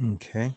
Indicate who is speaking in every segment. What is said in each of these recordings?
Speaker 1: Okay.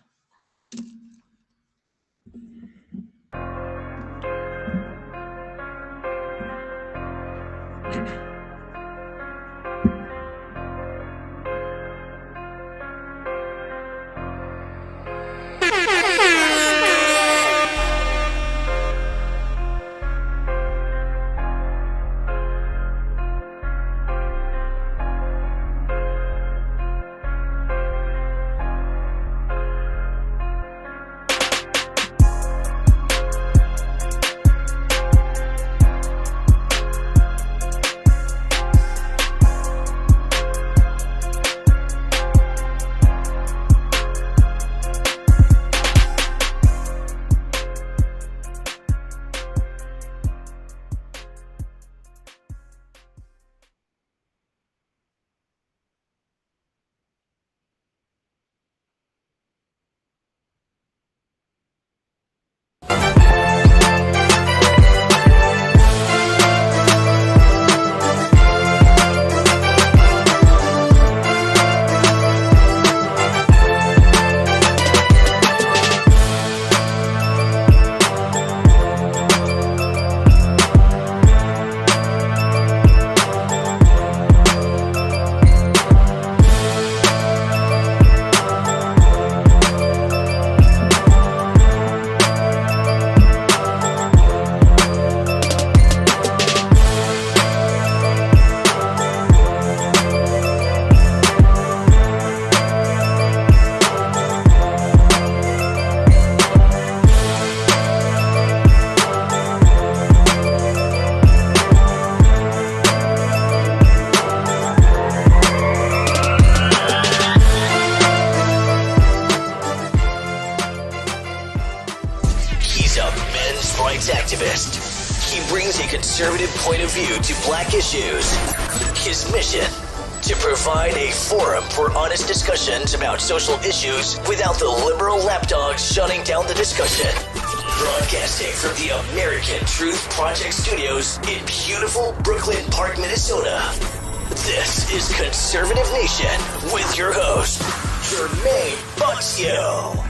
Speaker 2: He's a men's rights activist. He brings a conservative point of view to black issues. His mission: to provide a forum for honest discussions about social issues without the liberal lapdogs shutting down the discussion. Broadcasting from the American Truth Project studios in beautiful Brooklyn Park, Minnesota. This is Conservative Nation with your host, Jermain Botsio.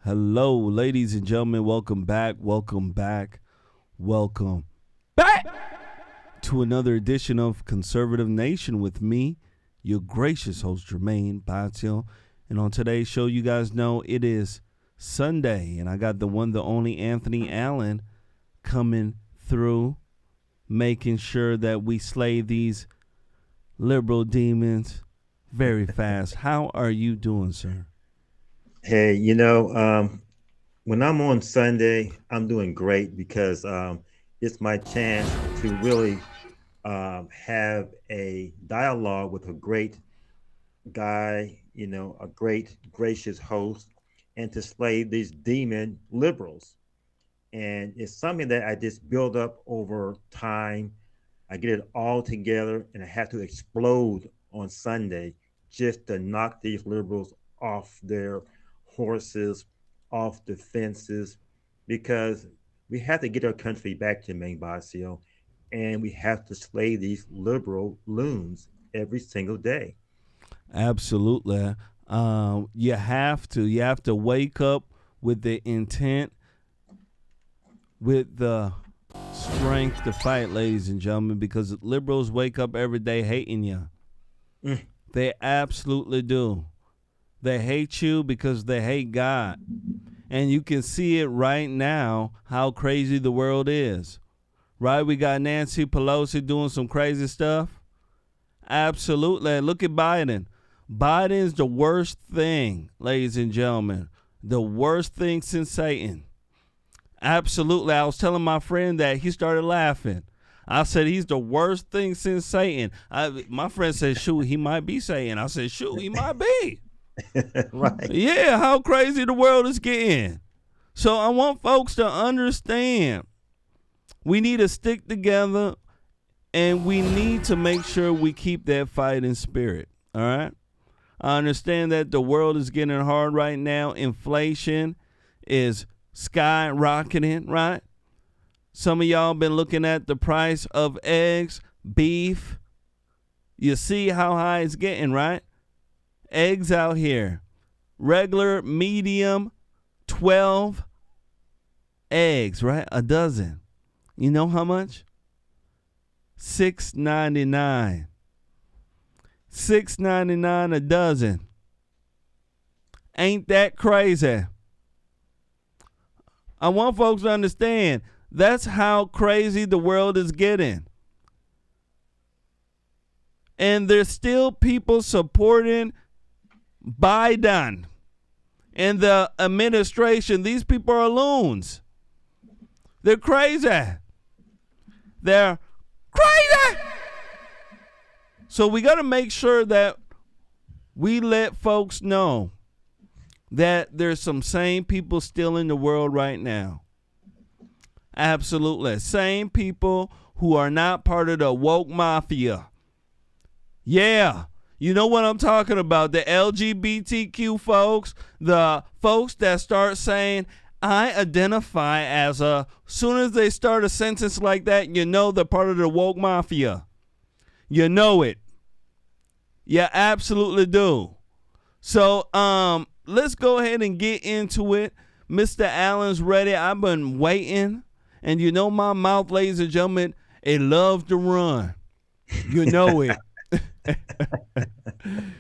Speaker 3: Hello, ladies and gentlemen. Welcome back to another edition of Conservative Nation with me, your gracious host, Jermain Botsio. And on today's show, you guys know it is Sunday, and I got the one, the only Anthony Allen coming through, making sure that we slay these liberal demons very fast. How are you doing, sir?
Speaker 1: Hey, when I'm on Sunday, I'm doing great because it's my chance to really have a dialogue with a great guy, a great, gracious host, and to slay these demon liberals. And it's something that I just build up over time. I get it all together, and I have to explode on Sunday just to knock these liberals off their horses, off the fences, because we have to get our country back to Jermain Botsio, and we have to slay these liberal loons every single day.
Speaker 3: Absolutely. You have to wake up with the intent, with the strength to fight, ladies and gentlemen, because liberals wake up every day hating you. They absolutely do. They hate you because they hate God. And you can see it right now how crazy the world is. Right? We got Nancy Pelosi doing some crazy stuff. Absolutely. Look at Biden. Biden's the worst thing, ladies and gentlemen. The worst thing since Satan. Absolutely. I was telling my friend that. He started laughing. I said, he's the worst thing since Satan. My friend said, shoot, he might be Satan. I said, shoot, he might be.
Speaker 1: Right.
Speaker 3: Yeah, how crazy the world is getting. So I want folks to understand we need to stick together, and we need to make sure we keep that fighting spirit. All right. I understand that the world is getting hard right now. Inflation is skyrocketing, right? Some of y'all been looking at the price of eggs, beef. You see how high it's getting, right? Eggs out here. Regular, medium, 12 eggs, right? A dozen. You know how much? $6.99. $6.99 a dozen. Ain't that crazy? I want folks to understand that's how crazy the world is getting. And there's still people supporting Biden and the administration. These people are loons. They're crazy. They're crazy. So we got to make sure that we let folks know that there's some sane people still in the world right now. Absolutely. Same people who are not part of the woke mafia. Yeah. You know what I'm talking about. The LGBTQ folks, the folks that start saying, I identify as a, soon as they start a sentence like that, you know they're part of the woke mafia. You know it. You absolutely do. So, let's go ahead and get into it. Mr. Allen's ready. I've been waiting. And you know my mouth, ladies and gentlemen, it loves to run. You know it.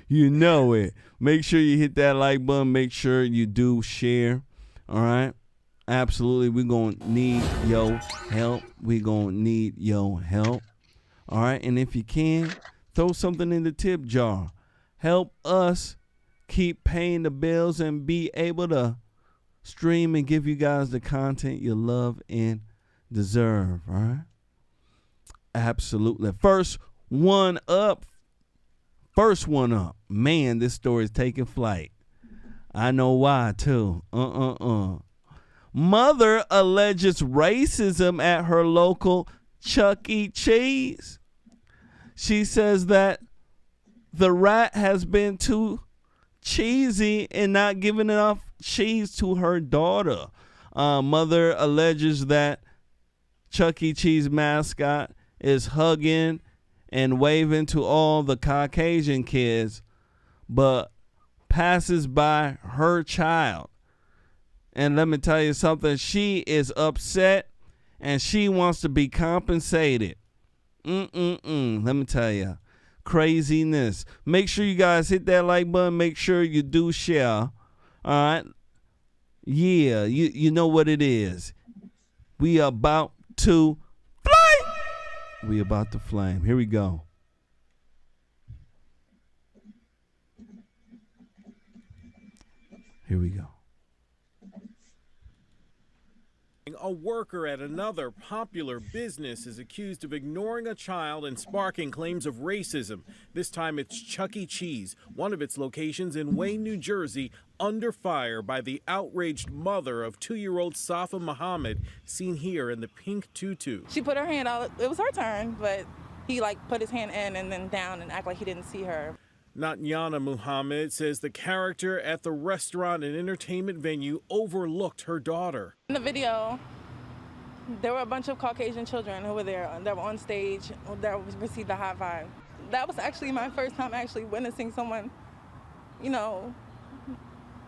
Speaker 3: You know it. Make sure you hit that like button. Make sure you do share. All right? Absolutely. We're going to need your help. We're going to need your help. All right? And if you can, throw something in the tip jar. Help us keep paying the bills and be able to stream and give you guys the content you love and deserve. All right? Absolutely. First one up. Man, this story is taking flight. I know why, too. Mother alleges racism at her local Chuck E. Cheese. She says that the rat has been too cheesy and not giving enough cheese to her daughter. Mother alleges that Chuck E. Cheese mascot is hugging and waving to all the Caucasian kids, but passes by her child. And let me tell you something, she is upset and she wants to be compensated. Let me tell you, craziness. Make sure you guys hit that like button. Make sure you do share. All right. Yeah, you know what it is. We about to flame. We about to flame. Here we go. Here we go.
Speaker 4: A worker at another popular business is accused of ignoring a child and sparking claims of racism. This time it's Chuck E. Cheese, one of its locations in Wayne, New Jersey, under fire by the outraged mother of 2-year-old Safa Muhammad, seen here in the pink tutu.
Speaker 5: She put her hand out. It was her turn, but he put his hand in and then down and act like he didn't see her.
Speaker 4: Natyana Muhammad says the character at the restaurant and entertainment venue overlooked her daughter.
Speaker 5: In the video, there were a bunch of Caucasian children who were there that were on stage that received a high five. That was actually my first time actually witnessing someone,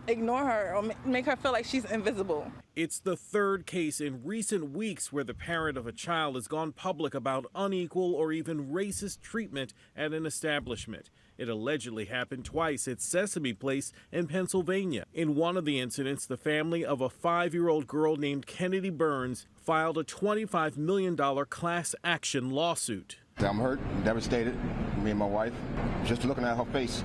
Speaker 5: ignore her or make her feel like she's invisible.
Speaker 4: It's the third case in recent weeks where the parent of a child has gone public about unequal or even racist treatment at an establishment. It allegedly happened twice at Sesame Place in Pennsylvania. In one of the incidents, the family of a 5-year-old girl named Kennedy Burns filed a $25 million class action lawsuit.
Speaker 6: I'm hurt, devastated, me and my wife. Just looking at her face,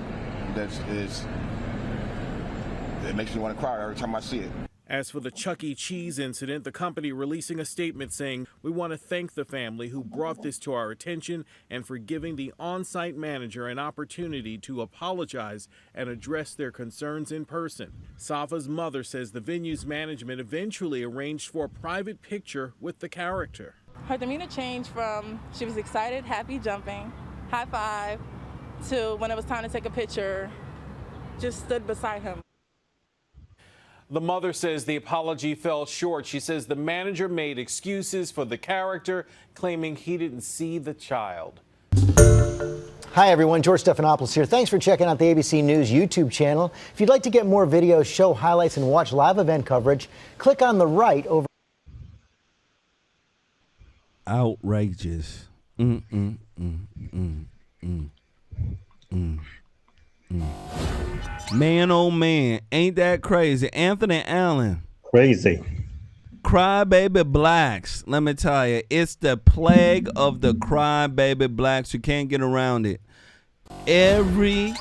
Speaker 6: it makes me want to cry every time I see it.
Speaker 4: As for the Chuck E. Cheese incident, the company releasing a statement saying, "We want to thank the family who brought this to our attention and for giving the on-site manager an opportunity to apologize and address their concerns in person." Safa's mother says the venue's management eventually arranged for a private picture with the character.
Speaker 5: Her demeanor changed from she was excited, happy, jumping, high five, to when it was time to take a picture, just stood beside him.
Speaker 4: The mother says the apology fell short. She says the manager made excuses for the character, claiming he didn't see the child.
Speaker 7: Hi, everyone. George Stephanopoulos here. Thanks for checking out the ABC News YouTube channel. If you'd like to get more videos, show highlights, and watch live event coverage, click on the right over.
Speaker 3: Outrageous. Man, oh man, ain't that crazy? Anthony Allen.
Speaker 1: Crazy.
Speaker 3: Crybaby blacks. Let me tell you, it's the plague of the crybaby blacks. You can't get around it. Every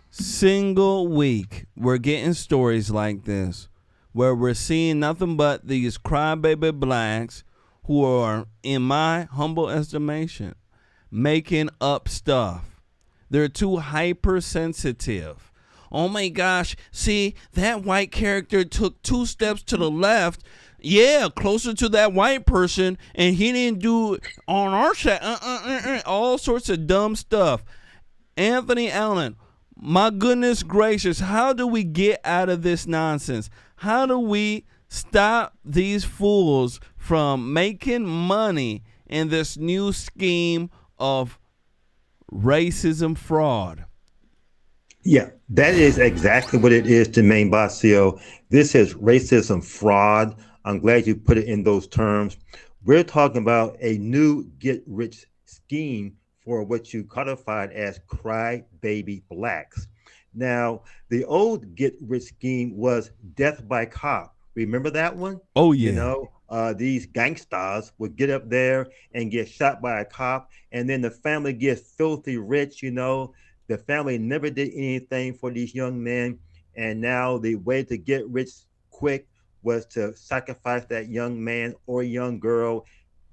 Speaker 3: single week, we're getting stories like this where we're seeing nothing but these crybaby blacks who are, in my humble estimation, making up stuff. They're too hypersensitive. Oh my gosh, see, that white character took 2 steps to the left. Yeah, closer to that white person, and he didn't do it on our side. All sorts of dumb stuff. Anthony Allen, my goodness gracious, how do we get out of this nonsense? How do we stop these fools from making money in this new scheme of racism fraud?
Speaker 1: Yeah, that is exactly what it is, Jermain Botsio. This is racism fraud. I'm glad you put it in those terms. We're talking about a new get-rich scheme for what you codified as cry-baby blacks. Now, the old get-rich scheme was death by cop. Remember that one?
Speaker 3: Oh, yeah.
Speaker 1: You know, these gangsters would get up there and get shot by a cop, and then the family gets filthy rich, you know. The family never did anything for these young men, and now the way to get rich quick was to sacrifice that young man or young girl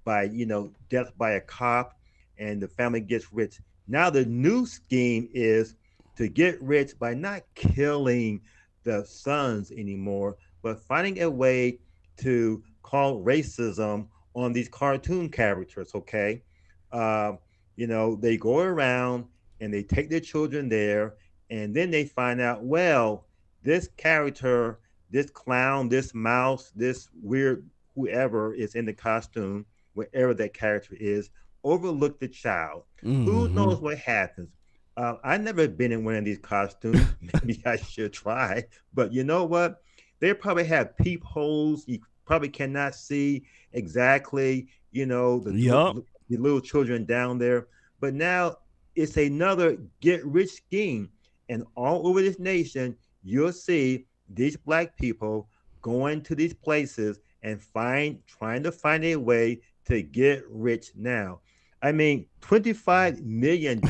Speaker 1: by, you know, death by a cop, and the family gets rich. Now the new scheme is to get rich by not killing the sons anymore, but finding a way to call racism on these cartoon characters, okay? You know, they go around and they take their children there, and then they find out, well, this character, this clown, this mouse, this weird whoever is in the costume, wherever that character is, overlooked the child. Who knows what happens? I've never been in one of these costumes. Maybe I should try. But you know what? They probably have peepholes. You probably cannot see exactly, you know, the little children down there. But now it's another get-rich scheme. And all over this nation, you'll see these black people going to these places and trying to find a way to get rich now. I mean, $25 million?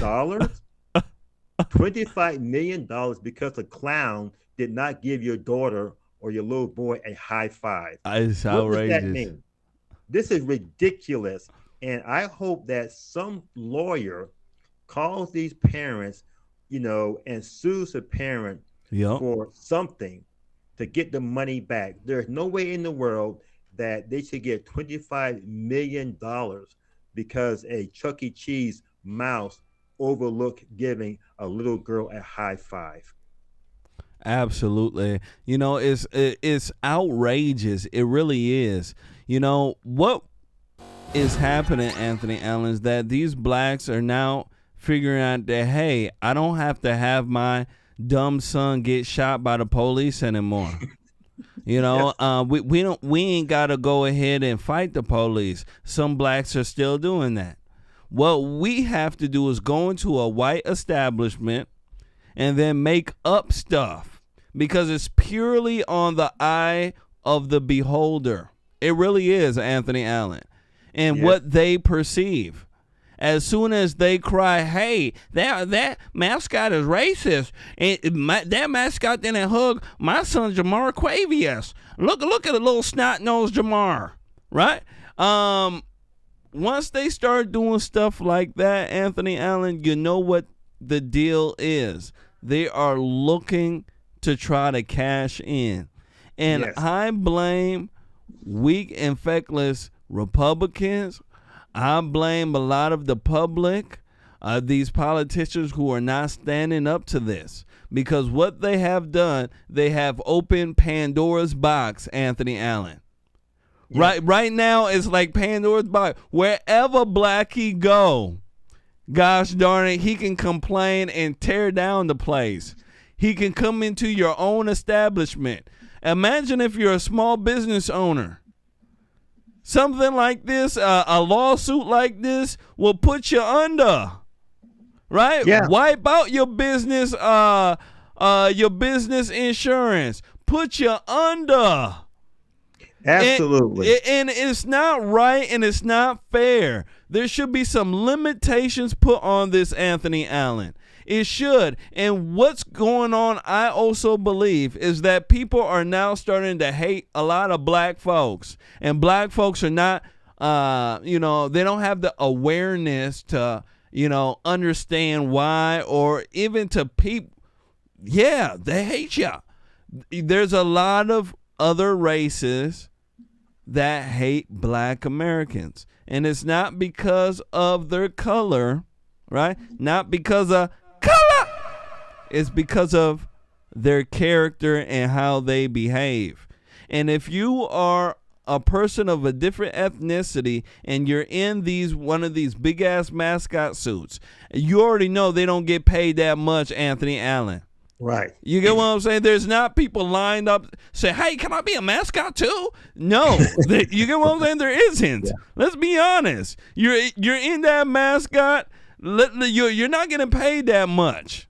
Speaker 1: $25 million because a clown did not give your daughter or your little boy a high five.
Speaker 3: It's
Speaker 1: outrageous. What does that mean? This is ridiculous. And I hope that some lawyer calls these parents, you know, and sues a parent for something to get the money back. There's no way in the world that they should get $25 million because a Chuck E. Cheese mouse overlooked giving a little girl a high five.
Speaker 3: Absolutely. You know, it's outrageous. It really is. You know, what is happening, Anthony Allen, is that these blacks are now figuring out that, hey, I don't have to have my dumb son get shot by the police anymore. You know, we ain't got to go ahead and fight the police. Some blacks are still doing that. What we have to do is go into a white establishment and then make up stuff because it's purely on the eye of the beholder. It really is, Anthony Allen, and what they perceive. As soon as they cry, hey, that mascot is racist, and that mascot didn't hug my son Jamar Quavius. Look at the little snot-nosed Jamar, right? Once they start doing stuff like that, Anthony Allen, you know what the deal is. They are looking to try to cash in. And I blame weak and feckless Republicans. I blame a lot of the public. these politicians who are not standing up to this. Because what they have done, they have opened Pandora's box, Anthony Allen. Yeah. Right now, it's like Pandora's box. Wherever Blackie go, gosh darn it, he can complain and tear down the place. He can come into your own establishment. Imagine if you're a small business owner. Something like this, a lawsuit like this will put you under. Right? Yeah. Wipe out your business insurance. Put you under.
Speaker 1: Absolutely.
Speaker 3: And it's not right and it's not fair. There should be some limitations put on this, Anthony Allen. It should. And what's going on, I also believe, is that people are now starting to hate a lot of black folks. And black folks are not, they don't have the awareness to, understand why, or even to people. Yeah, they hate you. There's a lot of other races that hate black Americans. And it's not because of their color, right? Not because of color. It's because of their character and how they behave. And if you are a person of a different ethnicity and you're in one of these big ass mascot suits, you already know they don't get paid that much, Anthony Allen.
Speaker 1: Right.
Speaker 3: You get what I'm saying? There's not people lined up say, "Hey, can I be a mascot too?" No. You get what I'm saying? There isn't. Yeah. Let's be honest. You're in that mascot. You're not getting paid that much.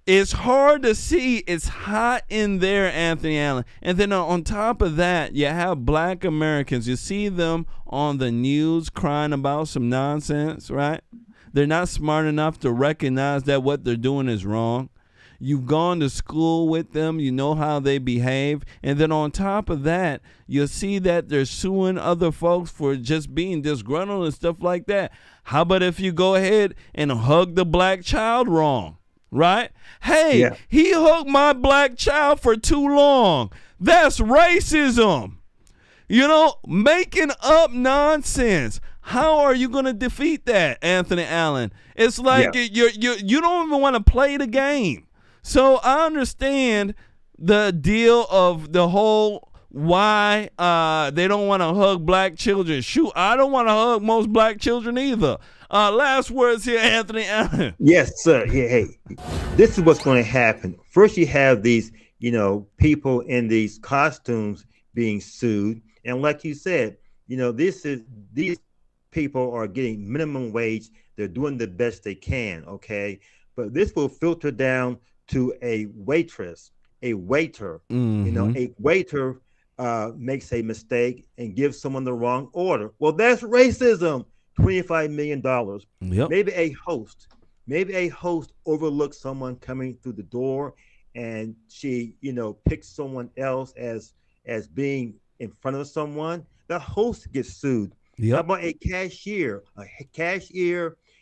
Speaker 3: It's hard to see. It's hot in there, Anthony Allen. And then on top of that, you have black Americans. You see them on the news crying about some nonsense, right? They're not smart enough to recognize that what they're doing is wrong. You've gone to school with them. You know how they behave. And then on top of that, you'll see that they're suing other folks for just being disgruntled and stuff like that. How about if you go ahead and hug the black child wrong? Right? Hey, yeah. He hugged my black child for too long. That's racism. Making up nonsense. How are you going to defeat that, Anthony Allen? It's like you don't even want to play the game. So I understand the deal of the whole why they don't want to hug black children. Shoot, I don't want to hug most black children either. Last words here, Anthony Allen.
Speaker 1: Yes, sir. Hey, this is what's going to happen. First, you have these, people in these costumes being sued, and like you said, these people are getting minimum wage. They're doing the best they can. Okay, but this will filter down to a waitress, a waiter. Mm-hmm. A waiter makes a mistake and gives someone the wrong order. Well, that's racism. $25 million. Yep. Maybe a host overlooks someone coming through the door, and she, picks someone else as being in front of someone. The host gets sued. Yep. How about a cashier?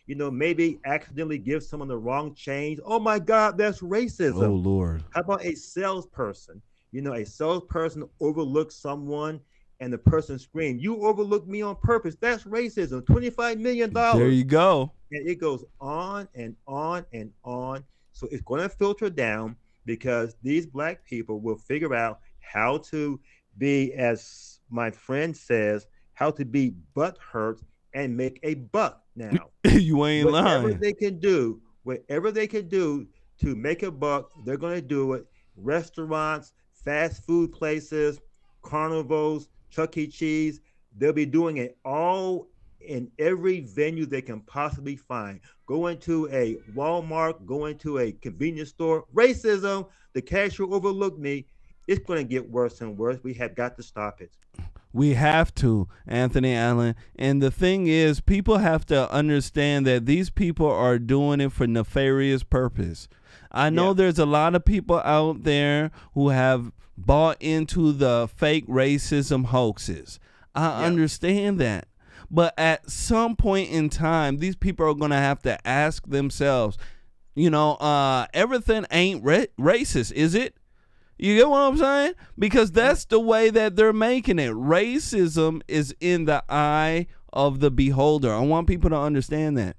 Speaker 1: Maybe accidentally gives someone the wrong change. Oh my God, that's racism.
Speaker 3: Oh Lord.
Speaker 1: How about a salesperson? A salesperson overlooks someone and the person screams, "You overlooked me on purpose." That's racism. $25 million.
Speaker 3: There you go.
Speaker 1: And it goes on and on and on. So it's going to filter down because these black people will figure out how to be, as my friend says, how to be butthurt and make a buck now.
Speaker 3: You ain't lying.
Speaker 1: Whatever they can do to make a buck, they're going to do it. Restaurants, fast food places, carnivals, Chuck E. Cheese, they'll be doing it all in every venue they can possibly find. Go into a Walmart, go into a convenience store. Racism, the cashier overlooked me. It's going to get worse and worse. We have got to stop it.
Speaker 3: We have to, Anthony Allen. And the thing is, people have to understand that these people are doing it for nefarious purpose. I know there's a lot of people out there who have bought into the fake racism hoaxes. I understand that. But at some point in time, these people are going to have to ask themselves, everything ain't racist, is it? You get what I'm saying? Because that's the way that they're making it. Racism is in the eye of the beholder. I want people to understand that.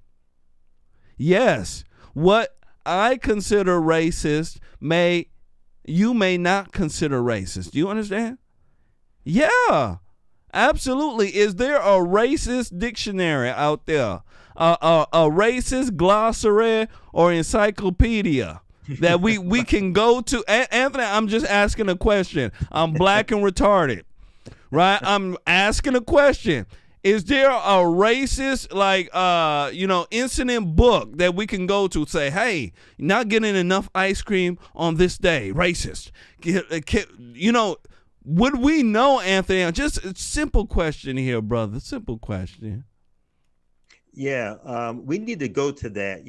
Speaker 3: Yes, what I consider racist you may not consider racist. Do you understand? Yeah, absolutely. Is there a racist dictionary out there? A racist glossary or encyclopedia that we can go to? Anthony, I'm just asking a question. I'm black and retarded, right? I'm asking a question. Is there a racist, incident book that we can go to say, hey, not getting enough ice cream on this day, racist? Would we know, Anthony? Just a simple question here, brother. Simple question.
Speaker 1: Yeah, we need to go to that.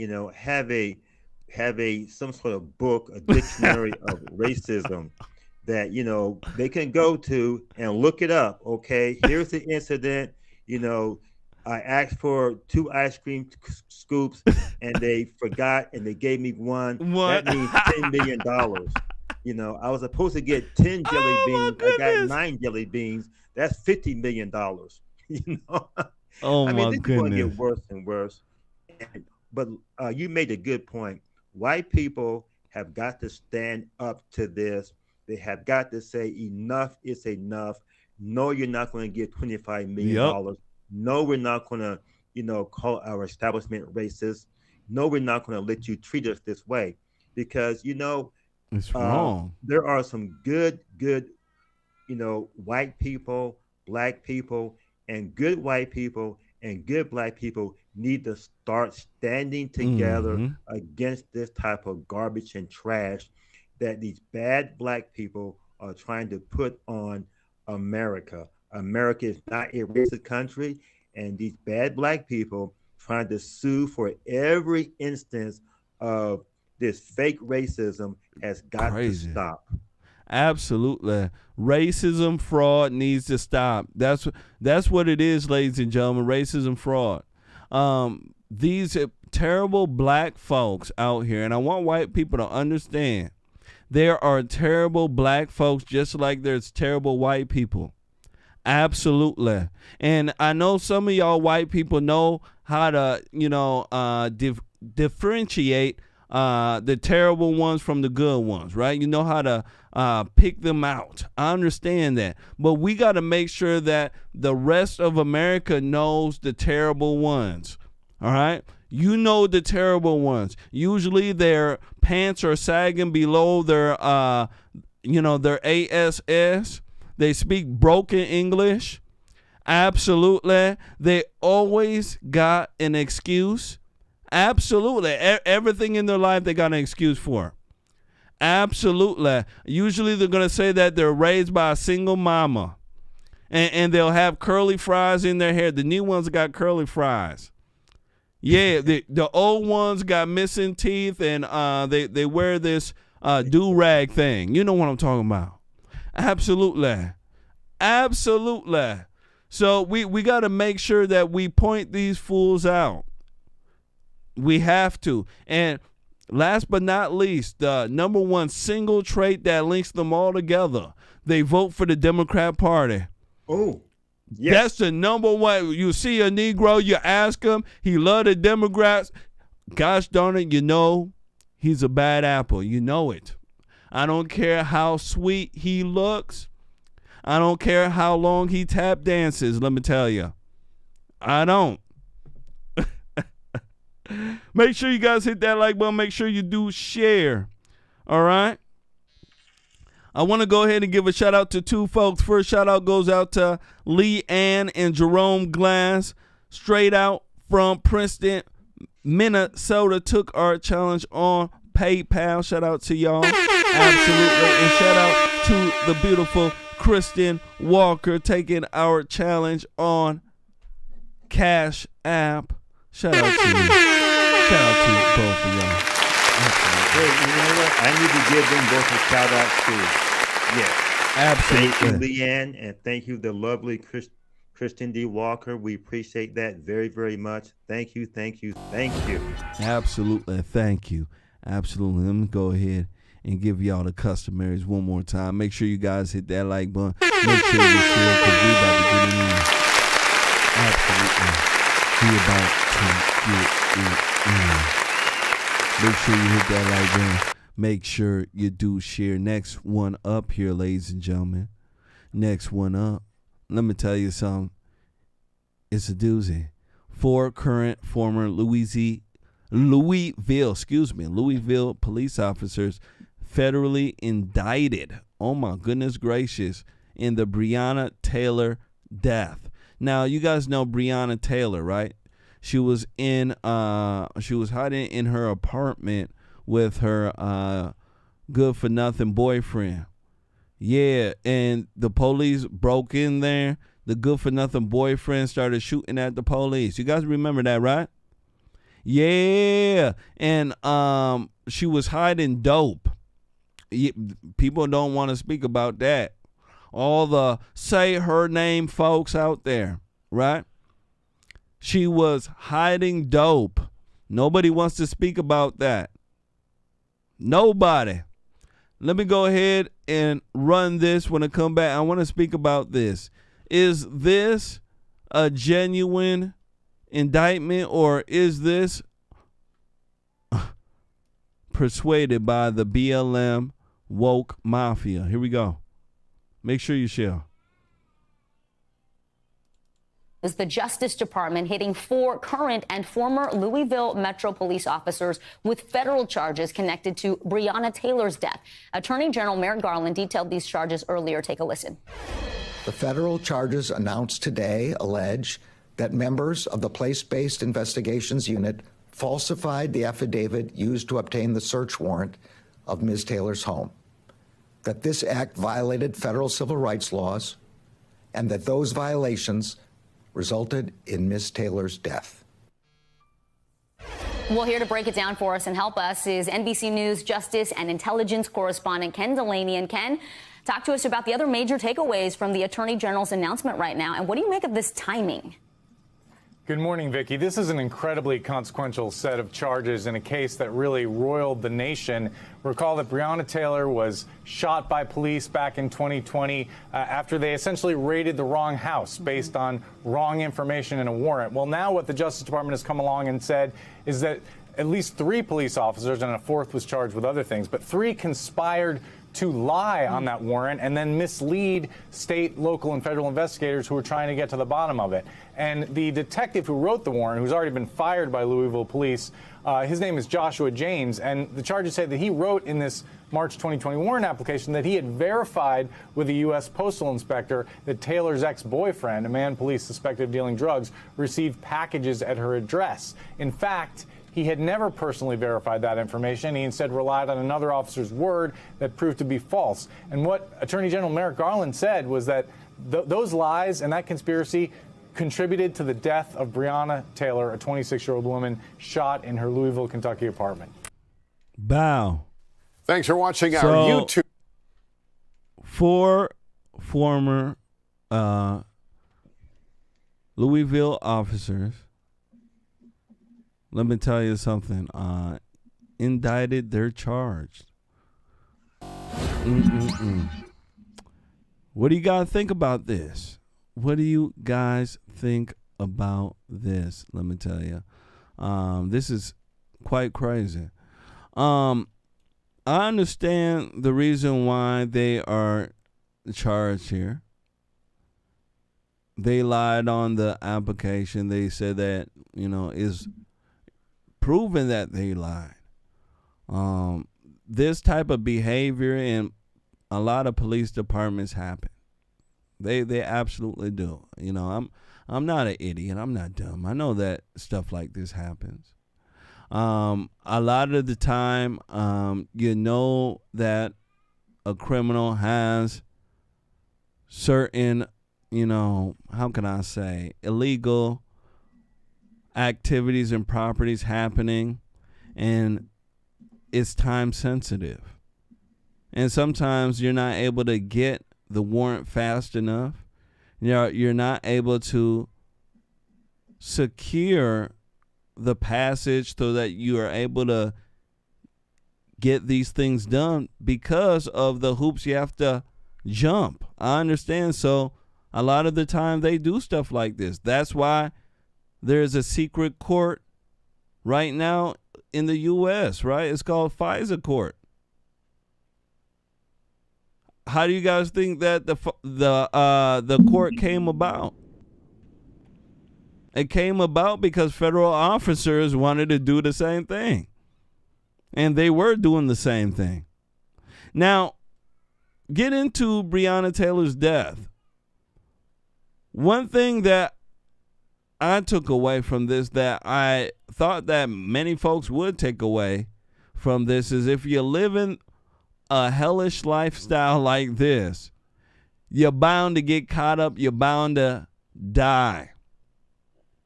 Speaker 1: Have a some sort of book, a dictionary of racism that they can go to and look it up. Okay, here's the incident. I asked for 2 ice cream scoops and they forgot and they gave me one. That means $10 million. I was supposed to get 10 jelly beans. I got 9 jelly beans. That's $50 million.
Speaker 3: Oh,
Speaker 1: I mean, this is going to
Speaker 3: goodness.
Speaker 1: get worse and worse. But you made a good point. White people have got to stand up to this. They have got to say enough is enough. No, you're not going to get $25 million.
Speaker 3: Yep.
Speaker 1: No, we're not going to, call our establishment racist. No, we're not going to let you treat us this way because,
Speaker 3: It's wrong.
Speaker 1: there are some good, white people, black people, and good white people and good black people need to start standing together against this type of garbage and trash that these bad black people are trying to put on America. America is not a racist country, and these bad black people trying to sue for every instance of this fake racism has got to stop.
Speaker 3: Absolutely. Racism, fraud needs to stop. That's what it is, ladies and gentlemen. Racism, fraud. These terrible black folks out here, and I want white people to understand, there are terrible black folks just like there's terrible white people. Absolutely. And I know some of y'all white people know how to, differentiate the terrible ones from the good ones, right? You know how to pick them out. I understand that. But we got to make sure that the rest of America knows the terrible ones, all right? You know the terrible ones. Usually their pants are sagging below their ASS. They speak broken English. Absolutely. They always got an excuse. Absolutely. Everything in their life they got an excuse for. Absolutely. Usually they're going to say that they're raised by a single mama. And they'll have curly fries in their hair. The new ones got curly fries. Yeah, the old ones got missing teeth and they wear this do-rag thing. You know what I'm talking about. Absolutely. Absolutely. So we got to make sure that we point these fools out. We have to. And last but not least, the number one single trait that links them all together, they vote for the Democrat Party.
Speaker 1: Oh, yes.
Speaker 3: That's the number one. You see a Negro, you ask him, he love the Democrats. Gosh darn it, he's a bad apple. You know it. I don't care how sweet he looks. I don't care how long he tap dances, let me tell you. I don't. Make sure you guys hit that like button. Make sure you do share. All right? I want to go ahead and give a shout out to 2 folks. First shout out goes out to Lee Ann and Jerome Glass, straight out from Princeton, Minnesota. Took our challenge on PayPal. Shout out to y'all. Absolutely. And shout out to the beautiful Kristen Walker taking our challenge on Cash App. Shout out to you. Shout out to both of y'all.
Speaker 1: Hey, you know what? I need to give them both a shout out too. Yes.
Speaker 3: Absolutely.
Speaker 1: Thank you, Leanne, and thank you, the lovely Kristen D. Walker. We appreciate that very, very much. Thank you, thank you, thank you.
Speaker 3: Absolutely. Thank you. Absolutely. Let me go ahead and give y'all the customaries one more time. Make sure you guys hit that like button. Make sure you share because we're about to get in. Absolutely. We're about to get it in. Make sure you hit that like button. Make sure you do share. Next one up here, ladies and gentlemen. Next one up. Let me tell you something. It's a doozy. 4 current former Louisville police officers federally indicted. Oh my goodness gracious. In the Breonna Taylor death. Now, you guys know Breonna Taylor, right? She was hiding in her apartment with her good for nothing boyfriend. Yeah, and the police broke in there. The good for nothing boyfriend started shooting at the police. You guys remember that, right? Yeah, and she was hiding dope. People don't want to speak about that. All the say her name folks out there, right? She was hiding dope. Nobody wants to speak about that. Nobody. Let me go ahead and run this when I come back. I want to speak about this. Is this a genuine indictment, or is this persuaded by the BLM woke mafia? Here we go. Make sure you share.
Speaker 8: Is the Justice Department hitting 4 current and former Louisville Metro police officers with federal charges connected to Breonna Taylor's death. Attorney General Merrick Garland detailed these charges earlier. Take a listen.
Speaker 9: The federal charges announced today allege that members of the Place-Based Investigations Unit falsified the affidavit used to obtain the search warrant of Ms. Taylor's home, that this act violated federal civil rights laws, and that those violations resulted in Ms. Taylor's death.
Speaker 8: Well, here to break it down for us and help us is NBC News Justice and Intelligence correspondent Ken Delaney. And Ken, talk to us about the other major takeaways from the Attorney General's announcement right now. And what do you make of this timing?
Speaker 10: Good morning, Vicki. This is an incredibly consequential set of charges in a case that really roiled the nation. Recall that Breonna Taylor was shot by police back in 2020 after they essentially raided the wrong house based on wrong information in a warrant. Well, now what the Justice Department has come along and said is that at least 3 police officers, and a 4th was charged with other things, but 3 conspired to lie on that warrant and then mislead state, local, and federal investigators who were trying to get to the bottom of it. And the detective who wrote the warrant, who's already been fired by Louisville police, his name is Joshua James, and the charges say that he wrote in this March 2020 warrant application that he had verified with a U.S. postal inspector that Taylor's ex-boyfriend, a man police suspected of dealing drugs, received packages at her address. In fact, he had never personally verified that information. He instead relied on another officer's word that proved to be false. And what Attorney General Merrick Garland said was that those lies and that conspiracy contributed to the death of Breonna Taylor, a 26-year-old woman shot in her Louisville, Kentucky apartment.
Speaker 3: Bow.
Speaker 11: Thanks for watching our YouTube.
Speaker 3: 4 former Louisville officers, let me tell you something, indicted, they're charged. What do you guys think about this? What do you guys think about this? Let me tell you. This is quite crazy. I understand the reason why they are charged here. They lied on the application. They said that, is proven that they lied. This type of behavior in a lot of police departments happen. They absolutely do. I'm not an idiot. I'm not dumb. I know that stuff like this happens. A lot of the time, that a criminal has certain, how can I say, illegal activities and properties happening, and it's time sensitive. And sometimes you're not able to get the warrant fast enough. You're not able to secure the passage so that you are able to get these things done because of the hoops you have to jump. I understand. So a lot of the time they do stuff like this. That's why there's a secret court right now in the U.S., right? It's called FISA court. How do you guys think that the court came about? It came about because federal officers wanted to do the same thing. And they were doing the same thing. Now, get into Breonna Taylor's death. One thing that I took away from this that I thought that many folks would take away from this is if you're living a hellish lifestyle like this, you're bound to get caught up. You're bound to die.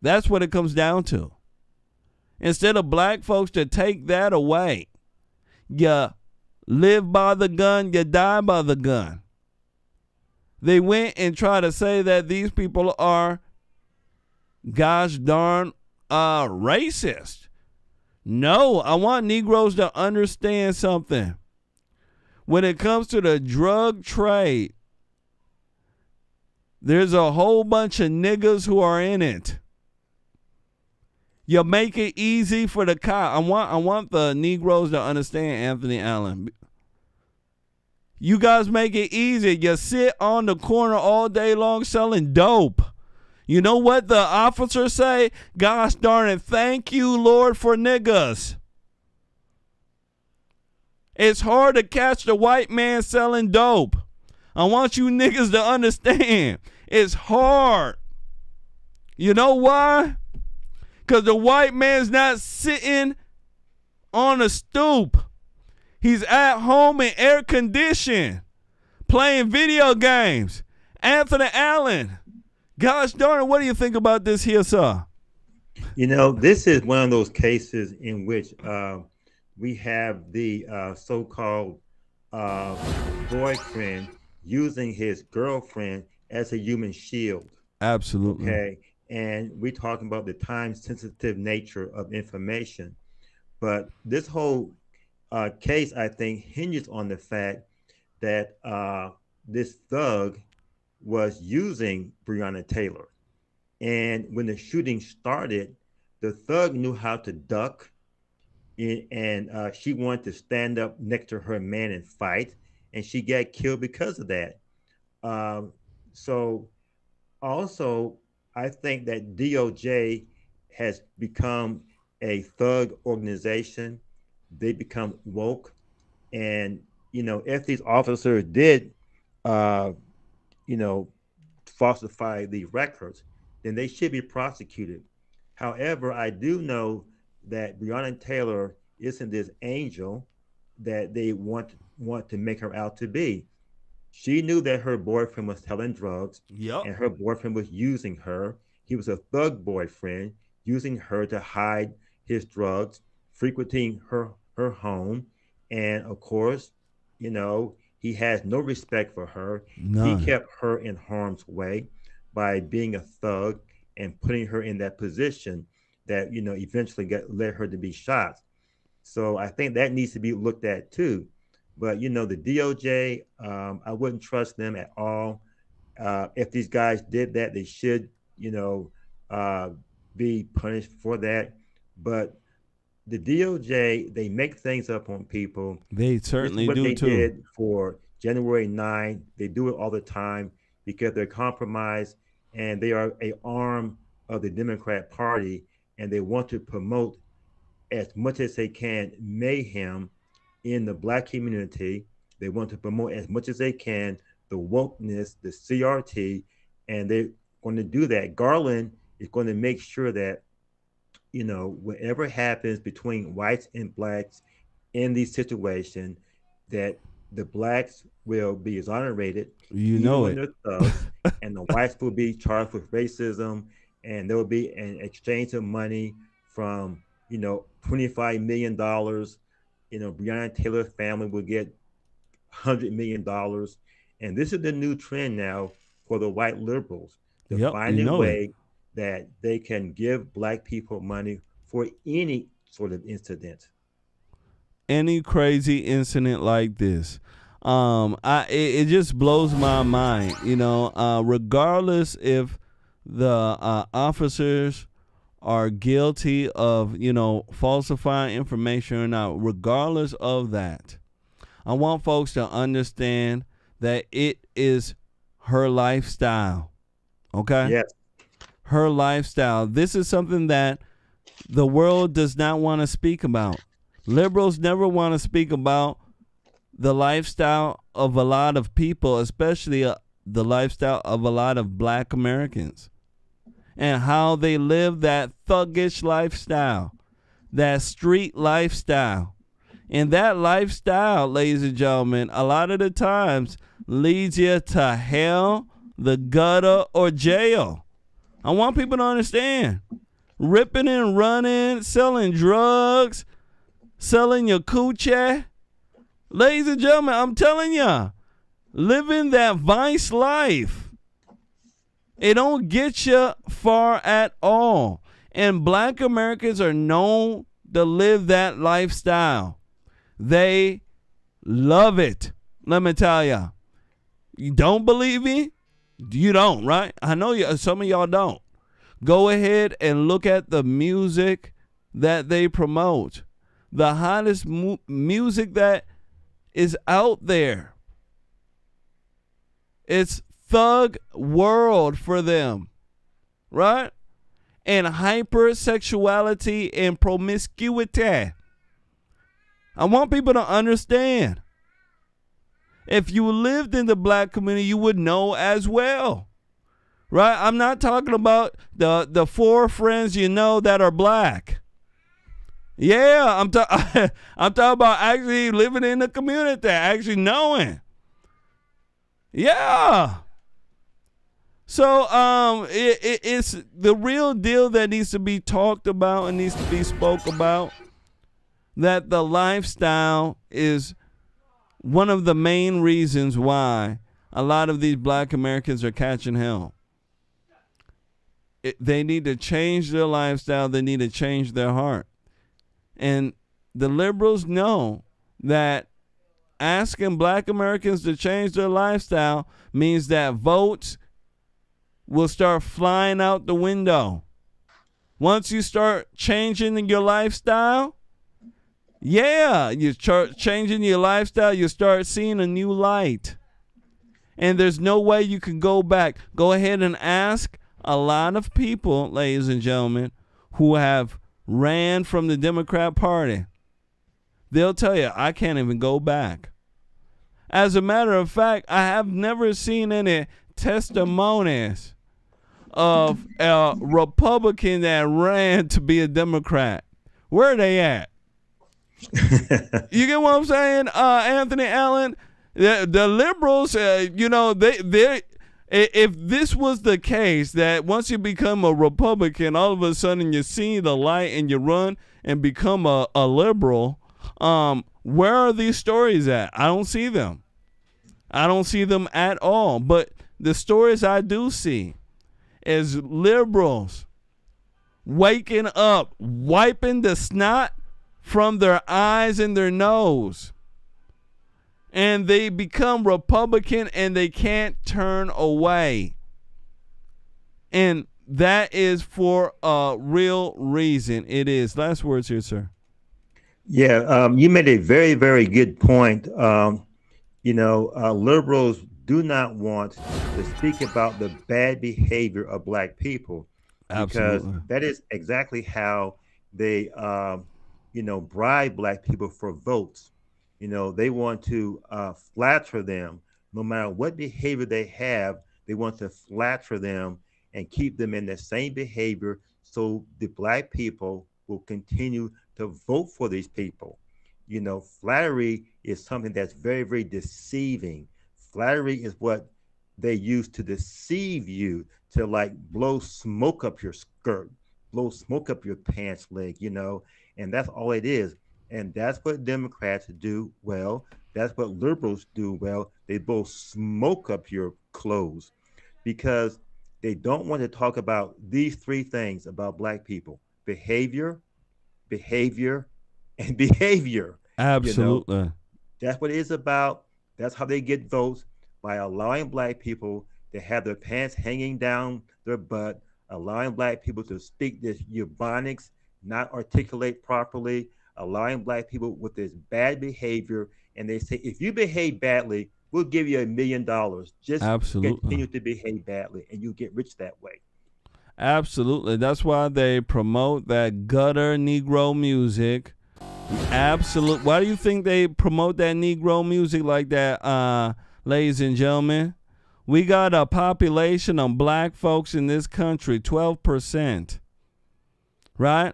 Speaker 3: That's what it comes down to. Instead of black folks to take that away, you live by the gun, you die by the gun. They went and tried to say that these people are gosh darn racist. No, I want Negroes to understand something. When it comes to the drug trade, there's a whole bunch of niggas who are in it. You make it easy for the cop. I want the Negroes to understand, Anthony Allen. You guys make it easy. You sit on the corner all day long selling dope. You know what the officers say? Gosh darn it, thank you, Lord, for niggas. It's hard to catch the white man selling dope. I want you niggas to understand. It's hard. You know why? Because the white man's not sitting on a stoop. He's at home in air conditioning, playing video games. Anthony Allen, gosh darn it, what do you think about this here, sir?
Speaker 1: You know, this is one of those cases in which we have the so-called boyfriend using his girlfriend as a human shield.
Speaker 3: Absolutely.
Speaker 1: Okay. And we're talking about the time-sensitive nature of information. But this whole case, I think, hinges on the fact that this thug was using Breonna Taylor. And when the shooting started, the thug knew how to duck, and she wanted to stand up next to her man and fight, and she got killed because of that. So also, I think that DOJ has become a thug organization. They become woke. And, you know, if these officers did, falsify the records, then they should be prosecuted. However, I do know that Breonna Taylor isn't this angel that they want to make her out to be. She knew that her boyfriend was selling drugs, and her boyfriend was using her. He was a thug boyfriend, using her to hide his drugs, frequenting her home. And of course, you know, he has no respect for her.
Speaker 3: None.
Speaker 1: He kept her in harm's way by being a thug and putting her in that position that, you know, eventually led her to be shot. So I think that needs to be looked at too. But, you know, the DOJ, I wouldn't trust them at all. If these guys did that, they should, you know, be punished for that. But the DOJ, they make things up on people.
Speaker 3: They certainly
Speaker 1: do
Speaker 3: too.
Speaker 1: Did for January 9, they do it all the time because they're compromised and they are an arm of the Democrat Party, and they want to promote as much as they can mayhem in the Black community. They want to promote as much as they can the wokeness, the CRT, and they're going to do that. Garland is going to make sure that, you know, whatever happens between whites and blacks in these situations, that the blacks will be exonerated.
Speaker 3: You know it.
Speaker 1: Thugs, and the whites will be charged with racism, and there will be an exchange of money from, you know, $25 million. You know, Breonna Taylor's family will get $100 million. And this is the new trend now for the white liberals. To find a way that they can give black people money for any sort of incident.
Speaker 3: Any crazy incident like this. It just blows my mind, you know, regardless if the officers are guilty of, falsifying information or not, regardless of that, I want folks to understand that it is her lifestyle. Okay?
Speaker 1: Yes.
Speaker 3: Her lifestyle. This is something that the world does not want to speak about. Liberals never want to speak about the lifestyle of a lot of people, especially the lifestyle of a lot of Black Americans, and how they live that thuggish lifestyle, that street lifestyle. And that lifestyle, ladies and gentlemen, a lot of the times leads you to hell, the gutter, or jail. I want people to understand. Ripping and running, selling drugs, selling your coochie. Ladies and gentlemen, I'm telling you, living that vice life, it don't get you far at all. And Black Americans are known to live that lifestyle. They love it. Let me tell you. You don't believe me? You don't, right? I know some of y'all don't. Go ahead and look at the music that they promote. The hottest music that is out there. It's thug world for them, right? And hypersexuality and promiscuity. I want people to understand. If you lived in the Black community, you would know as well, right? I'm not talking about the 4 friends you know that are Black. Yeah, I'm talking about actually living in the community, actually knowing. Yeah. So it's the real deal that needs to be talked about and needs to be spoke about. That the lifestyle is one of the main reasons why a lot of these Black Americans are catching hell. They need to change their lifestyle. They need to change their heart. And the liberals know that asking Black Americans to change their lifestyle means that votes will start flying out the window. Once you start changing your lifestyle, you start changing your lifestyle, you start seeing a new light. And there's no way you can go back. Go ahead and ask a lot of people, ladies and gentlemen, who have ran from the Democrat Party. They'll tell you, I can't even go back. As a matter of fact, I have never seen any testimonies of a Republican that ran to be a Democrat. Where are they at? You get what I'm saying, Anthony Allen? The liberals, they if this was the case, that once you become a Republican, all of a sudden you see the light and you run and become a liberal, where are these stories at? I don't see them. I don't see them at all. But the stories I do see is liberals waking up, wiping the snot from their eyes and their nose. And they become Republican and they can't turn away. And that is for a real reason. It is. Last words here, sir.
Speaker 1: Yeah, you made a very, very good point. Liberals do not want to speak about the bad behavior of Black people.
Speaker 3: Absolutely.
Speaker 1: Because that is exactly how they, bribe Black people for votes. They want to flatter them. No matter what behavior they have, they want to flatter them and keep them in the same behavior so the Black people will continue to vote for these people. Flattery is something that's very, very deceiving. Flattery is what they use to deceive you, to blow smoke up your skirt, blow smoke up your pants leg, and that's all it is. And that's what Democrats do well. That's what liberals do well. They both smoke up your clothes because they don't want to talk about these 3 things about Black people: behavior, and behavior.
Speaker 3: Absolutely.
Speaker 1: That's what it is about. That's how they get votes, by allowing Black people to have their pants hanging down their butt, allowing black people to speak this Ebonics, not articulate properly, allowing black people with this bad behavior. And they say, if you behave badly, we'll give you $1 million. Just
Speaker 3: Absolutely.
Speaker 1: continue to behave badly, and you get rich that way.
Speaker 3: Absolutely. That's why they promote that gutter Negro music. Absolute. Why do you think they promote that Negro music like that, ladies and gentlemen? We got a population of black folks in this country, 12%. Right?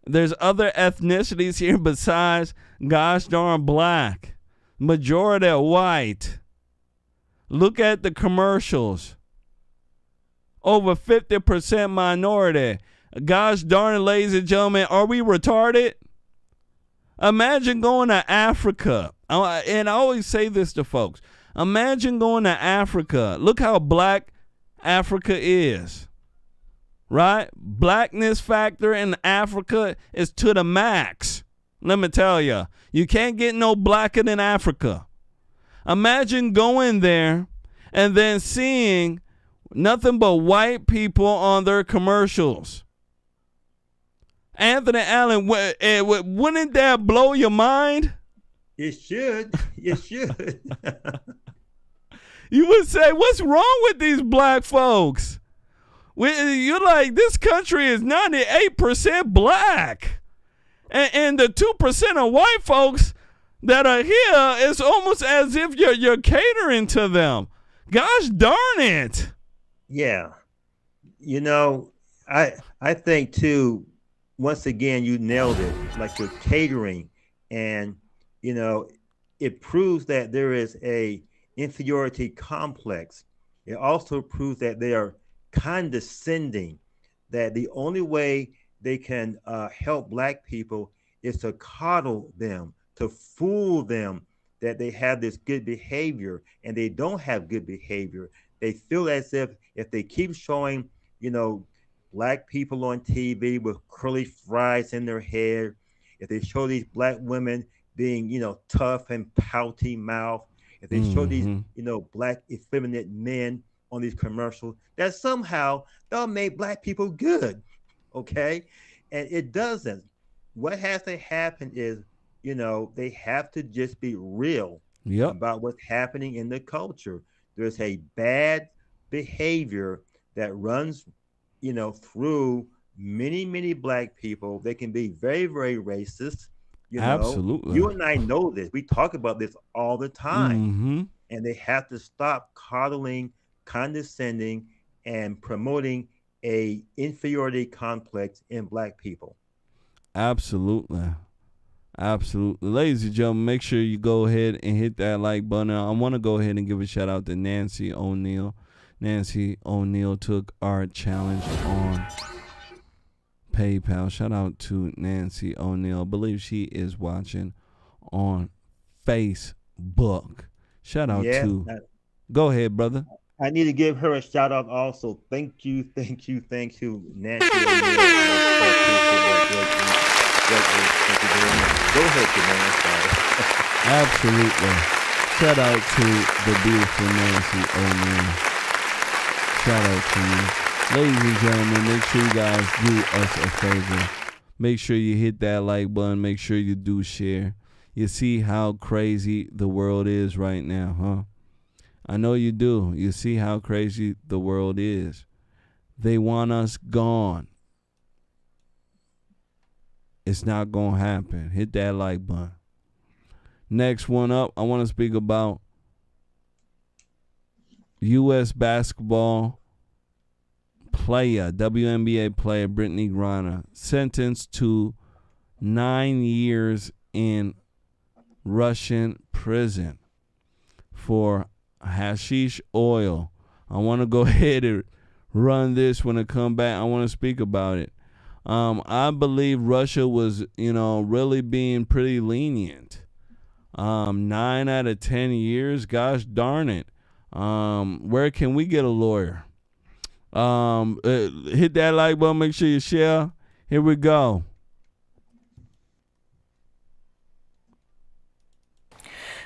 Speaker 3: There's other ethnicities here besides gosh darn black. Majority are white. Look at the commercials. Over 50% minority. Gosh darn it, ladies and gentlemen, are we retarded? Imagine going to Africa. And I always say this to folks. Imagine going to Africa. Look how black Africa is. Right? Blackness factor in Africa is to the max. Let me tell you. You can't get no blacker than Africa. Imagine going there and then seeing nothing but white people on their commercials. Anthony Allen, wouldn't that blow your mind?
Speaker 1: It should. It should.
Speaker 3: You would say, what's wrong with these black folks? You're like, this country is 98% black. And the 2% of white folks that are here, it's almost as if you're catering to them. Gosh darn it.
Speaker 1: Yeah. You know, I think too, once again, you nailed it, like you're catering. And, you know, it proves that there is a inferiority complex. It also proves that they are condescending, that the only way they can help black people is to coddle them, to fool them that they have this good behavior, and they don't have good behavior. They feel as if they keep showing, you know, black people on TV with curly fries in their hair, if they show these black women being, you know, tough and pouty mouth, if they show these, you know, black effeminate men on these commercials, that somehow they'll make black people good, okay? And it doesn't. What has to happen is, you know, they have to just be real about what's happening in the culture. There's a bad behavior that runs, you know, through many black people. They can be very, very racist. You know,
Speaker 3: absolutely.
Speaker 1: You and I know this. We talk about this all the time. And they have to stop coddling, condescending, and promoting a inferiority complex in black people.
Speaker 3: Absolutely. Absolutely. Ladies and gentlemen, make sure you go ahead and hit that like button. I want to go ahead and give a shout out to Nancy O'Neill. Nancy O'Neill took our challenge on PayPal. Shout out to Nancy O'Neill. I believe she is watching on Facebook. Shout out to... Go ahead, brother.
Speaker 1: I need to give her a shout out also. Thank you, Nancy O'Neill. Thank you very much. Go ahead, Jermain.
Speaker 3: Absolutely. Shout out to the beautiful Nancy O'Neill. Shout out to you. Ladies and gentlemen, make sure you guys do us a favor. Make sure you hit that like button. Make sure you do share. You see how crazy the world is right now, huh? I know you do. You see how crazy the world is. They want us gone. It's not going to happen. Hit that like button. Next one up, I want to speak about U.S. basketball player, WNBA player Brittany Griner, sentenced to 9 years in Russian prison for hashish oil. I want to go ahead and run this when I come back. I want to speak about it. I believe Russia was, really being pretty lenient. 9 out of 10 years, gosh darn it. Where can we get a lawyer? Hit that like button, make sure you share. Here we go.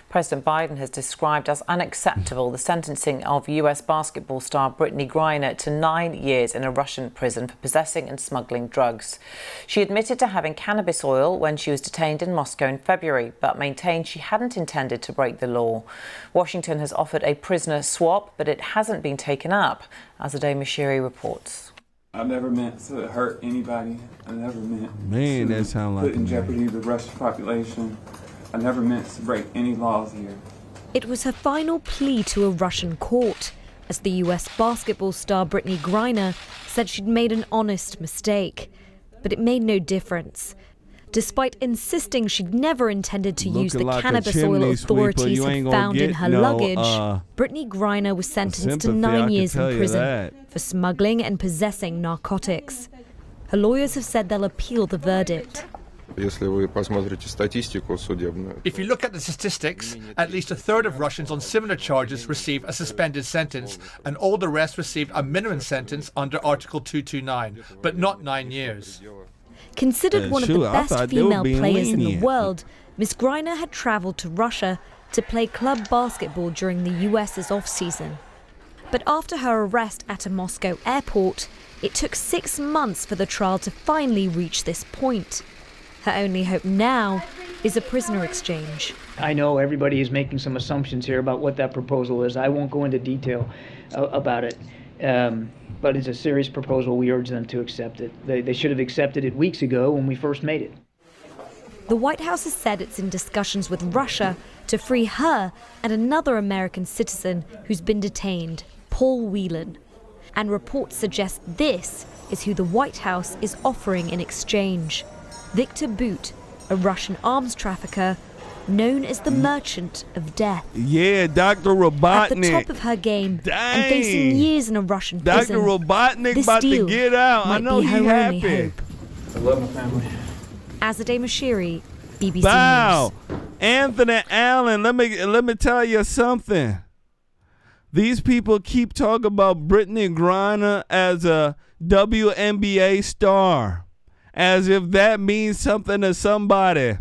Speaker 12: President Biden has described as unacceptable the sentencing of US basketball star Brittany Griner to 9 years in a Russian prison for possessing and smuggling drugs. She admitted to having cannabis oil when she was detained in Moscow in February, but maintained she hadn't intended to break the law. Washington has offered a prisoner swap, but it hasn't been taken up, as Ade Mashiri reports.
Speaker 13: I never meant to hurt anybody. I never meant
Speaker 3: that sound like
Speaker 13: put in jeopardy the Russian population. I never meant to break any laws here.
Speaker 14: It was her final plea to a Russian court, as the US basketball star Brittany Griner said she'd made an honest mistake. But it made no difference. Despite insisting she'd never intended to use the cannabis oil authorities had found in her luggage, Brittany Griner was sentenced to 9 years in prison for smuggling and possessing narcotics. Her lawyers have said they'll appeal the verdict.
Speaker 15: If you look at the statistics, at least a third of Russians on similar charges receive a suspended sentence, and all the rest received a minimum sentence under Article 229, but not 9 years.
Speaker 14: Considered one of the best female players in the world, Ms. Griner had travelled to Russia to play club basketball during the US's off-season. But after her arrest at a Moscow airport, it took 6 months for the trial to finally reach this point. Her only hope now is a prisoner exchange.
Speaker 16: I know everybody is making some assumptions here about what that proposal is. I won't go into detail about it. But it's a serious proposal. We urge them to accept it. They should have accepted it weeks ago when we first made it.
Speaker 14: The White House has said it's in discussions with Russia to free her and another American citizen who's been detained, Paul Whelan. And reports suggest this is who the White House is offering in exchange. Victor Bout, a Russian arms trafficker known as the Merchant of Death.
Speaker 3: Yeah, Dr. Robotnik.
Speaker 14: At the top of her game and facing years in a Russian prison.
Speaker 3: Dr. Robotnik about to get out. I know he's happy.
Speaker 13: I love my family.
Speaker 14: Azadeh Mashiri, BBC
Speaker 3: Wow.
Speaker 14: News.
Speaker 3: Anthony Allen, let me tell you something. These people keep talking about Brittany Griner as a WNBA star, as if that means something to somebody.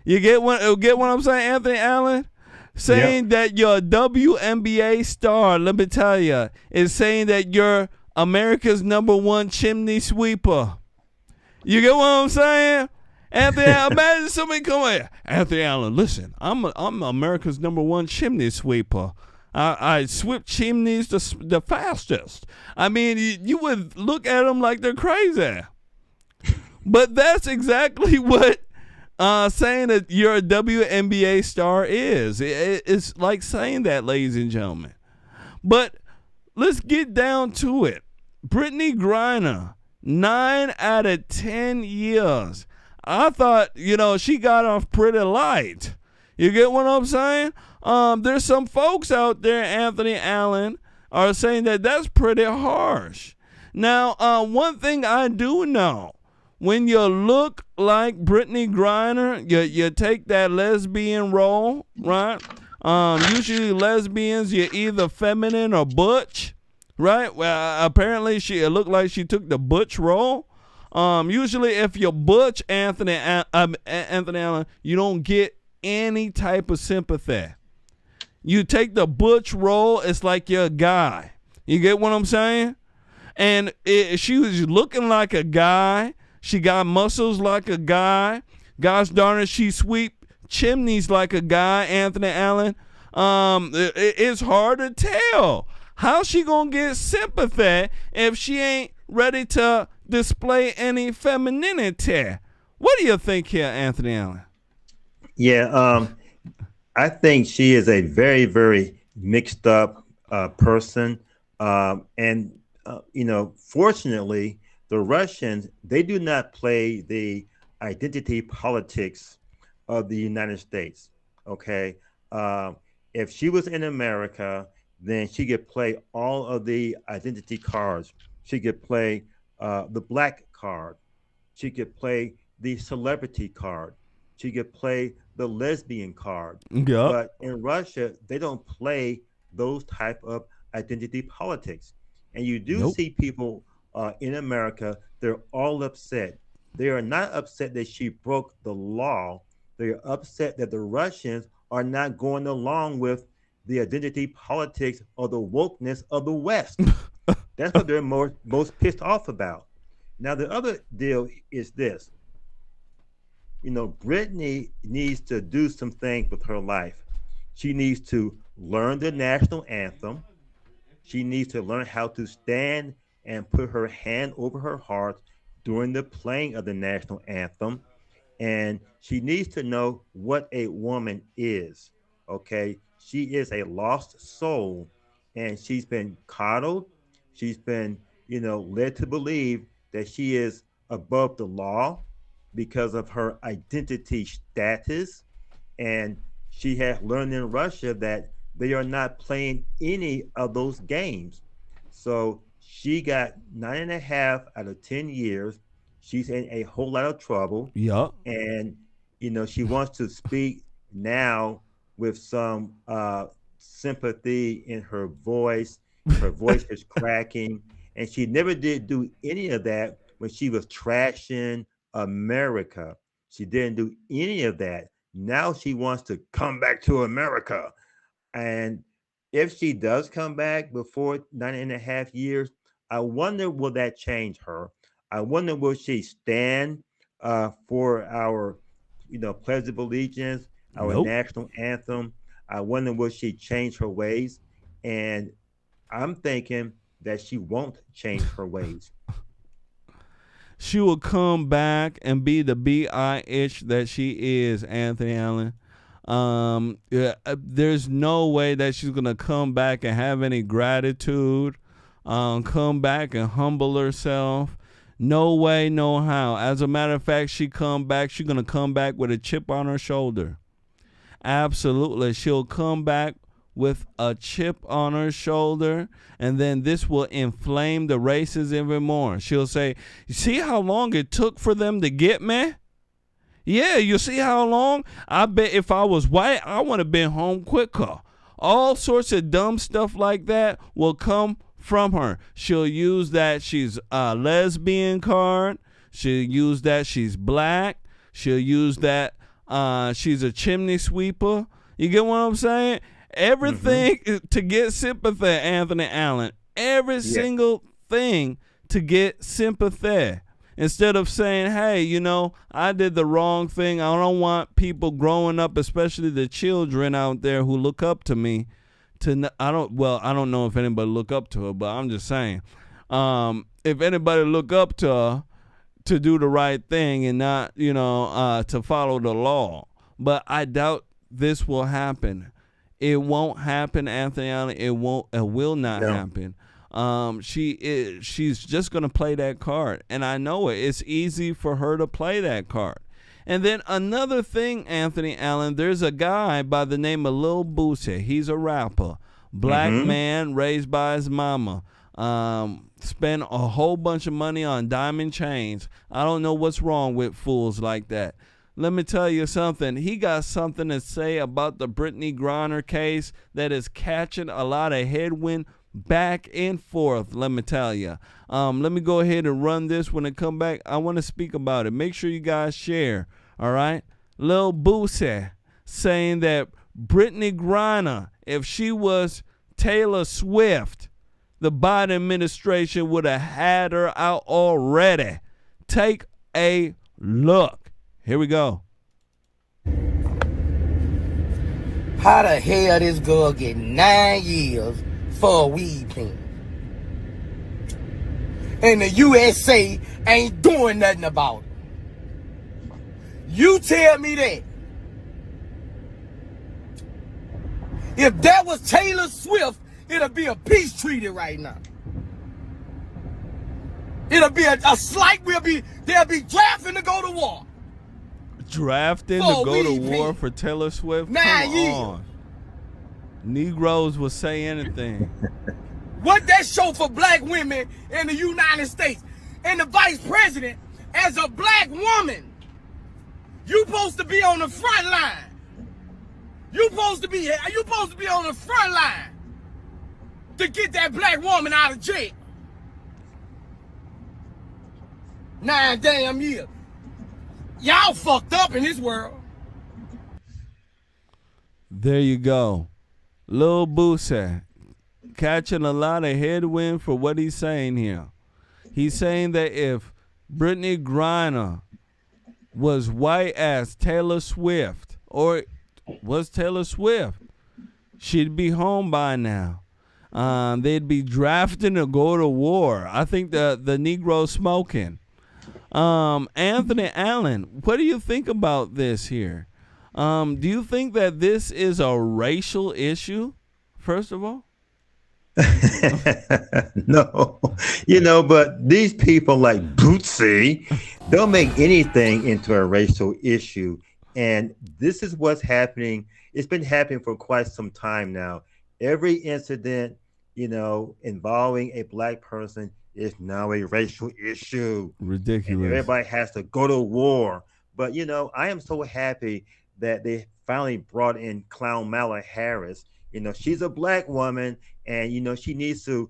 Speaker 3: You get what I'm saying, Anthony Allen? Saying that you're a WNBA star, let me tell you, is saying that you're America's #1 chimney sweeper. You get what I'm saying? Anthony Allen, imagine somebody come here. Anthony Allen, listen, I'm America's #1 chimney sweeper. I sweep chimneys the fastest. I mean, you would look at them like they're crazy. But that's exactly what saying that you're a WNBA star is. It's like saying that, ladies and gentlemen. But let's get down to it. Brittany Griner, 9 out of 10 years. I thought, she got off pretty light. You get what I'm saying? There's some folks out there, Anthony Allen, are saying that that's pretty harsh. Now, one thing I do know, when you look like Brittany Griner, you take that lesbian role, right? Usually lesbians, you're either feminine or butch, right? Well, apparently it looked like she took the butch role. Usually if you're butch, Anthony Allen, you don't get any type of sympathy. You take the butch role, it's like you're a guy. You get what I'm saying? And she was looking like a guy. She got muscles like a guy. Gosh darn it, she sweep chimneys like a guy, Anthony Allen. It's hard to tell. How's she going to get sympathy if she ain't ready to display any femininity? What do you think here, Anthony Allen?
Speaker 1: Yeah, I think she is a very, very mixed up person. Fortunately, the Russians, they do not play the identity politics of the United States, okay? If she was in America, then she could play all of the identity cards. She could play the black card. She could play the celebrity card. She could play the lesbian card.
Speaker 3: Yep.
Speaker 1: But in Russia, they don't play those type of identity politics. And you do see people in America, they're all upset. They are not upset that she broke the law. They are upset that the Russians are not going along with the identity politics or the wokeness of the West. That's what they're most pissed off about. Now, the other deal is this. Brittany needs to do some things with her life. She needs to learn the national anthem. She needs to learn how to stand and put her hand over her heart during the playing of the national anthem. And she needs to know what a woman is. Okay. She is a lost soul, and she's been coddled. She's been, led to believe that she is above the law because of her identity status. And she has learned in Russia that they are not playing any of those games. So she got 9.5 out of 10 years. She's in a whole lot of trouble.
Speaker 3: Yeah.
Speaker 1: And, she wants to speak now with some sympathy in her voice. Her voice is cracking. And she never did do any of that when she was trashing America. She didn't do any of that. Now she wants to come back to America. And if she does come back before 9.5 years, I wonder, will that change her? I wonder, will she stand for our, Pledge of Allegiance, our national anthem? I wonder, will she change her ways? And I'm thinking that she won't change her ways.
Speaker 3: She will come back and be the bitch that she is, Anthony Allen. There's no way that she's gonna come back and have any gratitude, come back and humble herself. No way, no how. As a matter of fact, she's gonna come back with a chip on her shoulder. Absolutely. She'll come back with a chip on her shoulder, and then this will inflame the races even more. She'll say, you see how long it took for them to get me? Yeah, you see how long? I bet if I was white, I would have been home quicker. All sorts of dumb stuff like that will come from her. She'll use that she's a lesbian card. She'll use that she's black. She'll use that she's a chimney sweeper. You get what I'm saying? Everything to get sympathy, Anthony Allen. Every single thing to get sympathy. Instead of saying, hey, I did the wrong thing. I don't want people growing up, especially the children out there who look up to me. I don't know if anybody look up to her, but I'm just saying, if anybody look up to her to do the right thing and not, to follow the law. But I doubt this will happen. It won't happen, Anthony Allen. It will not happen. She's just going to play that card. And I know it. It's easy for her to play that card. And then another thing, Anthony Allen, there's a guy by the name of Lil Boosie. He's a rapper. Black man raised by his mama. Spent a whole bunch of money on diamond chains. I don't know what's wrong with fools like that. Let me tell you something. He got something to say about the Brittany Griner case that is catching a lot of headwind back and forth, let me tell you. Let me go ahead and run this. When it come back, I want to speak about it. Make sure you guys share, all right? Lil Boosie saying that Brittany Griner, if she was Taylor Swift, the Biden administration would have had her out already. Take a look. Here we go.
Speaker 17: How the hell this girl get 9 years for a weed pen? And the USA ain't doing nothing about it. You tell me that. If that was Taylor Swift, it'll be a peace treaty right now. It'll be a slight, they'll be drafting to go to war.
Speaker 3: Drafting to go to war for Taylor Swift?
Speaker 17: 9 years.
Speaker 3: On. Negroes will say anything.
Speaker 17: What that show for black women in the United States? And the vice president, as a black woman, you supposed to be on the front line. You supposed to be on the front line to get that black woman out of jail. 9 damn years. Y'all fucked up in this world.
Speaker 3: There you go. Lil Boosie catching a lot of headwind for what he's saying here. He's saying that if Brittany Griner was white as Taylor Swift, or was Taylor Swift, she'd be home by now. They'd be drafting to go to war. I think the Negro smoking. Anthony Allen, what do you think about this here? Do you think that this is a racial issue, first of all?
Speaker 1: No, but these people like Bootsy don't make anything into a racial issue. And this is what's happening. It's been happening for quite some time now. Every incident, involving a black person is now a racial issue.
Speaker 3: Ridiculous.
Speaker 1: And everybody has to go to war. But, I am so happy that they finally brought in Kamala Harris. She's a black woman, and, she needs to,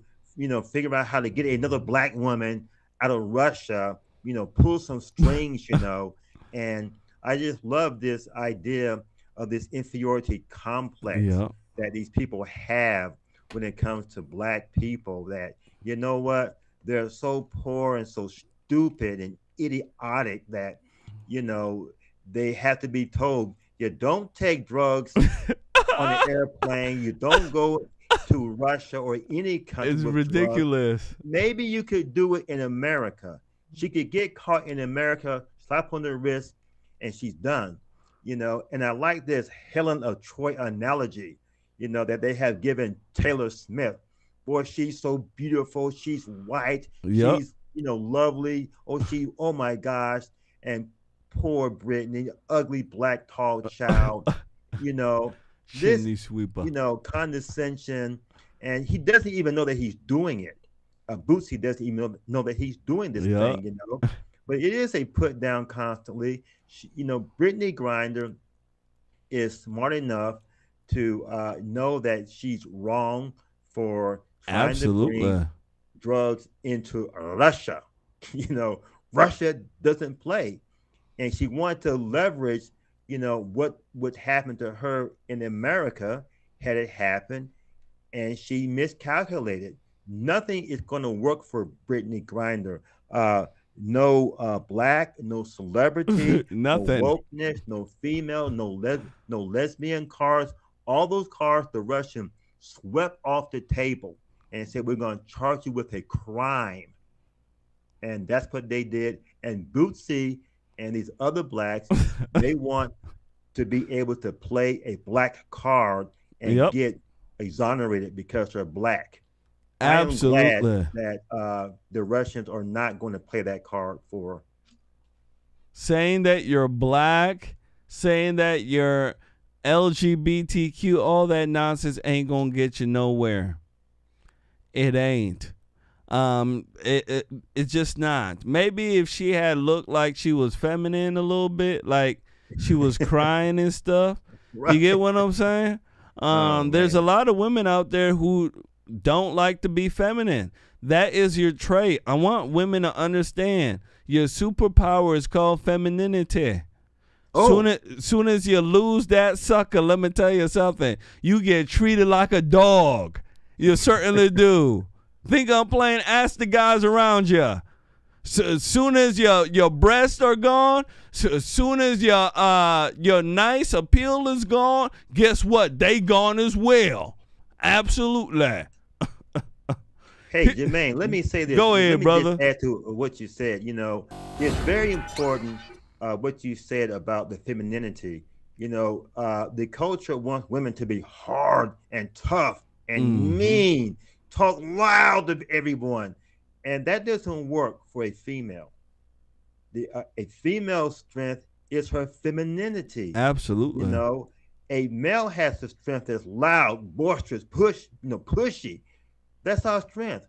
Speaker 1: figure out how to get another black woman out of Russia, pull some strings, and I just love this idea of this inferiority complex that these people have when it comes to black people, that, they're so poor and so stupid and idiotic that, they have to be told, you don't take drugs on an airplane, you don't go to Russia or any country.
Speaker 3: It's ridiculous.
Speaker 1: Drugs. Maybe you could do it in America. She could get caught in America, slap on the wrist, and she's done. And I like this Helen of Troy analogy, that they have given Taylor Smith. Boy, she's so beautiful. She's white.
Speaker 3: Yep.
Speaker 1: She's, lovely. Oh my gosh. And poor Brittany, ugly black tall child, this, condescension. And he doesn't even know that he's doing it. Bootsy doesn't even know that he's doing this thing, But it is a put down constantly. Brittany Griner is smart enough to know that she's wrong for trying to bring drugs into Russia. Russia doesn't play. And she wanted to leverage, what would happen to her in America had it happened. And she miscalculated. Nothing is going to work for Brittany Griner. No black, no celebrity,
Speaker 3: nothing.
Speaker 1: No wokeness, no female, no lesbian cars. All those cars, the Russians swept off the table and said, we're going to charge you with a crime. And that's what they did. And Bootsy and these other blacks, they want to be able to play a black card and get exonerated because they're black.
Speaker 3: Absolutely.
Speaker 1: I'm glad that the Russians are not going to play that card for.
Speaker 3: Saying that you're black, saying that you're LGBTQ, all that nonsense ain't going to get you nowhere. It ain't. It's just not. Maybe if she had looked like she was feminine a little bit, like she was crying and stuff. Right. You get what I'm saying? There's a lot of women out there who don't like to be feminine. That is your trait. I want women to understand your superpower is called femininity. Soon as you lose that sucker, let me tell you something. You get treated like a dog. You certainly do. Think I'm playing ask the guys around you. So as soon as your breasts are gone, as soon as your nice appeal is gone, guess what? They gone as well. Absolutely.
Speaker 1: Hey, Jermaine, let me say this.
Speaker 3: Go ahead, brother.
Speaker 1: Just add to what you said. It's very important what you said about the femininity. The culture wants women to be hard and tough and mean, talk loud to everyone. And that doesn't work for a female. A female's strength is her femininity.
Speaker 3: Absolutely.
Speaker 1: A male has the strength that's loud, boisterous, pushy. That's our strength.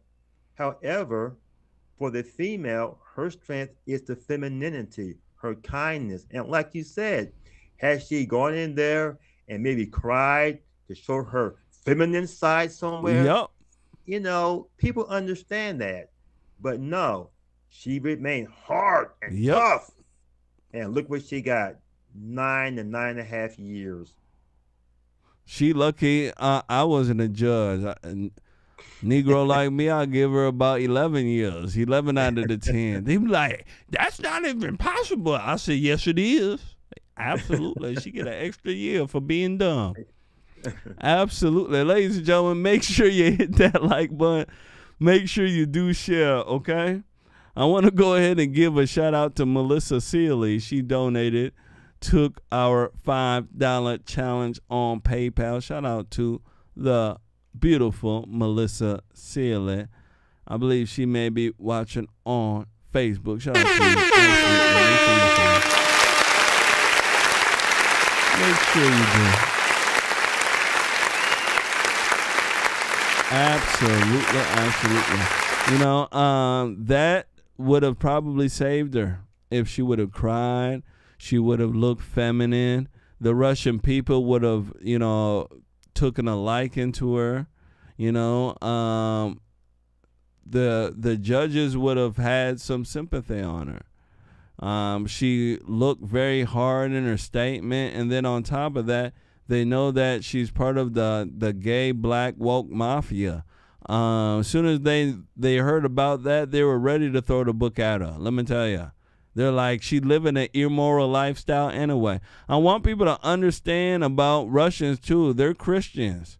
Speaker 1: However, for the female, her strength is the femininity, her kindness. And like you said, has she gone in there and maybe cried to show her feminine side somewhere?
Speaker 3: Yep.
Speaker 1: People understand that. But no, she remained hard and tough. And look what she got, 9 to 9.5 years.
Speaker 3: She lucky I wasn't a judge. Negro like me, I'll give her about 11 years. 11 out of the 10. They be like, that's not even possible. I said, yes, it is. Absolutely. She get an extra year for being dumb. Absolutely. Ladies and gentlemen, make sure you hit that like button. Make sure you do share, okay? I want to go ahead and give a shout out to Melissa Sealy. She donated, took our $5 challenge on PayPal. Shout out to the beautiful Melissa Sealy. I believe she may be watching on Facebook. Shout out to you. Make sure you do. Absolutely, absolutely. You know, that would have probably saved her if she would have cried. She would have looked feminine. The Russian people would have, you know, taken a liking to her. You know, the judges would have had some sympathy on her. She looked very hard in her statement, and then on top of that, they know that she's part of the gay black woke mafia. As soon as they heard about that, they were ready to throw the book at her. Let me tell you. They're like, she's living an immoral lifestyle anyway. I want people to understand about Russians, too. They're Christians.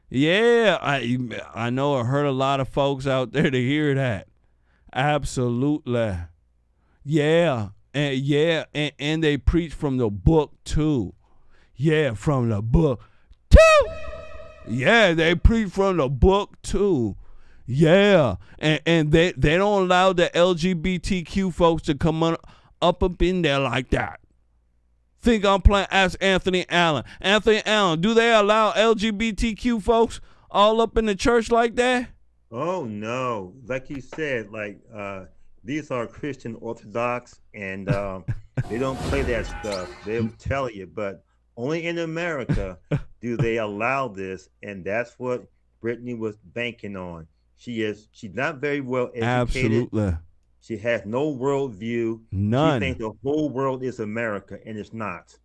Speaker 3: Yeah, I know I heard a lot of folks out there to hear that. Absolutely. Yeah, and they preach from the book, too. Yeah, from the book, too. Yeah, they preach from the book, too. Yeah, and they don't allow the LGBTQ folks to come up in there like that. Think I'm playing? Ask Anthony Allen. Anthony Allen, do they allow LGBTQ folks all up in the church like that?
Speaker 1: Oh, no. Like you said, like these are Christian Orthodox, and they don't play that stuff. They'll tell you, but only in America do they allow this, and that's what Brittany was banking on. She's not very well educated.
Speaker 3: Absolutely.
Speaker 1: She has no worldview.
Speaker 3: None.
Speaker 1: She thinks the whole world is America, and it's not.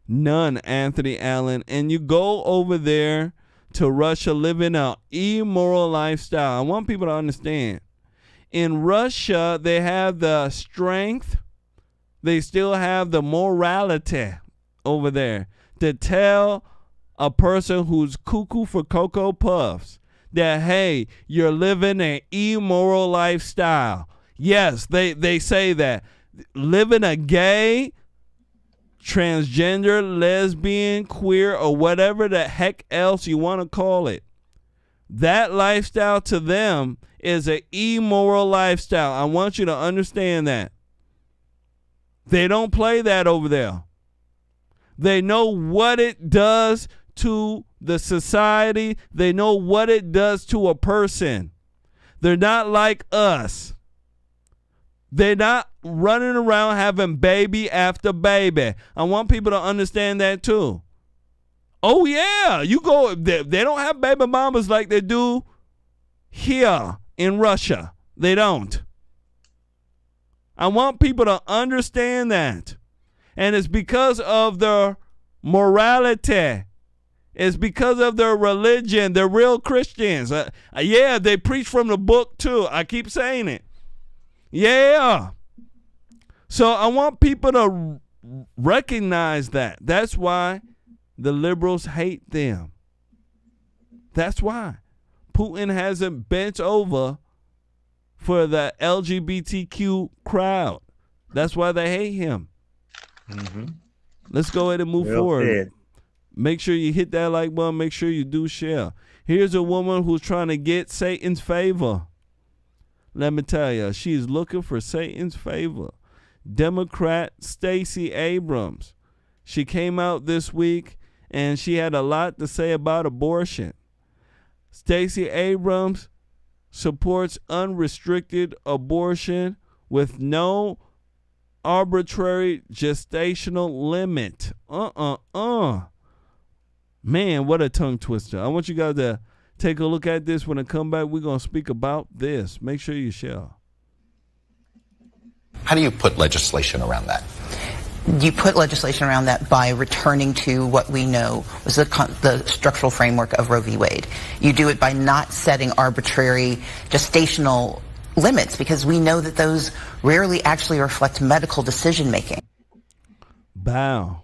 Speaker 3: None, Anthony Allen. And you go over there to Russia living an immoral lifestyle. I want people to understand. In Russia, they have the strength. They still have the morality over there to tell a person who's cuckoo for Cocoa Puffs that, hey, you're living an immoral lifestyle. Yes, they say that. Living a gay, transgender, lesbian, queer, or whatever the heck else you want to call it, that lifestyle to them is an immoral lifestyle. I want you to understand that. They don't play that over there. They know what it does to the society. They know what it does to a person. They're not like us. They're not running around having baby after baby. I want people to understand that too. Oh yeah, you go. They don't have baby mamas like they do here in Russia. They don't. I want people to understand that. And it's because of their morality. It's because of their religion. They're real Christians. Yeah, they preach from the book too. I keep saying it. Yeah. So I want people to recognize that. That's why the liberals hate them. That's why. Putin hasn't bent over for the LGBTQ crowd. That's why they hate him. Mm-hmm. Let's go ahead and move forward. Said. Make sure you hit that like button. Make sure you do share. Here's a woman who's trying to get Satan's favor. Let me tell you, she's looking for Satan's favor. Democrat Stacey Abrams. She came out this week and she had a lot to say about abortion. Stacey Abrams supports unrestricted abortion with no arbitrary gestational limit. Man, what a tongue twister. I want you guys to take a look at this. When I come back, we're going to speak about this. Make sure you share.
Speaker 18: How do you put legislation around that? You put legislation around that by returning to what we know was the structural framework of Roe v. Wade. You do it by not setting arbitrary gestational limits, because we know that those rarely actually reflect medical decision making.
Speaker 3: Bow.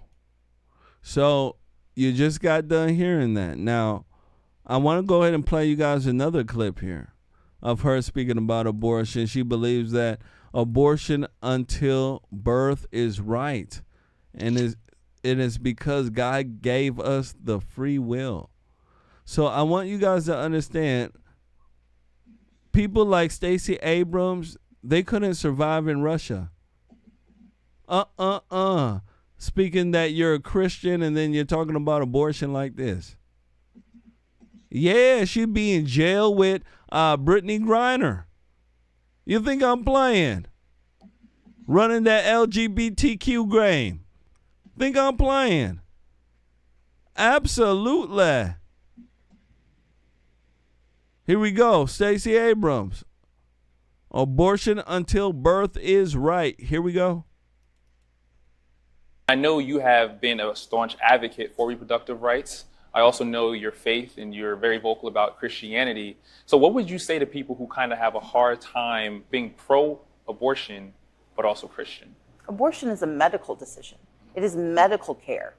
Speaker 3: So you just got done hearing that. Now, I want to go ahead and play you guys another clip here of her speaking about abortion. She believes that abortion until birth is right, and it is because God gave us the free will. So I want you guys to understand, people like Stacey Abrams, they couldn't survive in Russia. Speaking that you're a Christian and then you're talking about abortion like this. Yeah, she'd be in jail with Brittany Griner. You think I'm playing? Running that LGBTQ game. Think I'm playing? Absolutely. Here we go. Stacey Abrams. Abortion until birth is right. Here we go.
Speaker 19: I know you have been a staunch advocate for reproductive rights. I also know your faith and you're very vocal about Christianity. So what would you say to people who kind of have a hard time being pro-abortion, but also Christian?
Speaker 20: Abortion is a medical decision. It is medical care.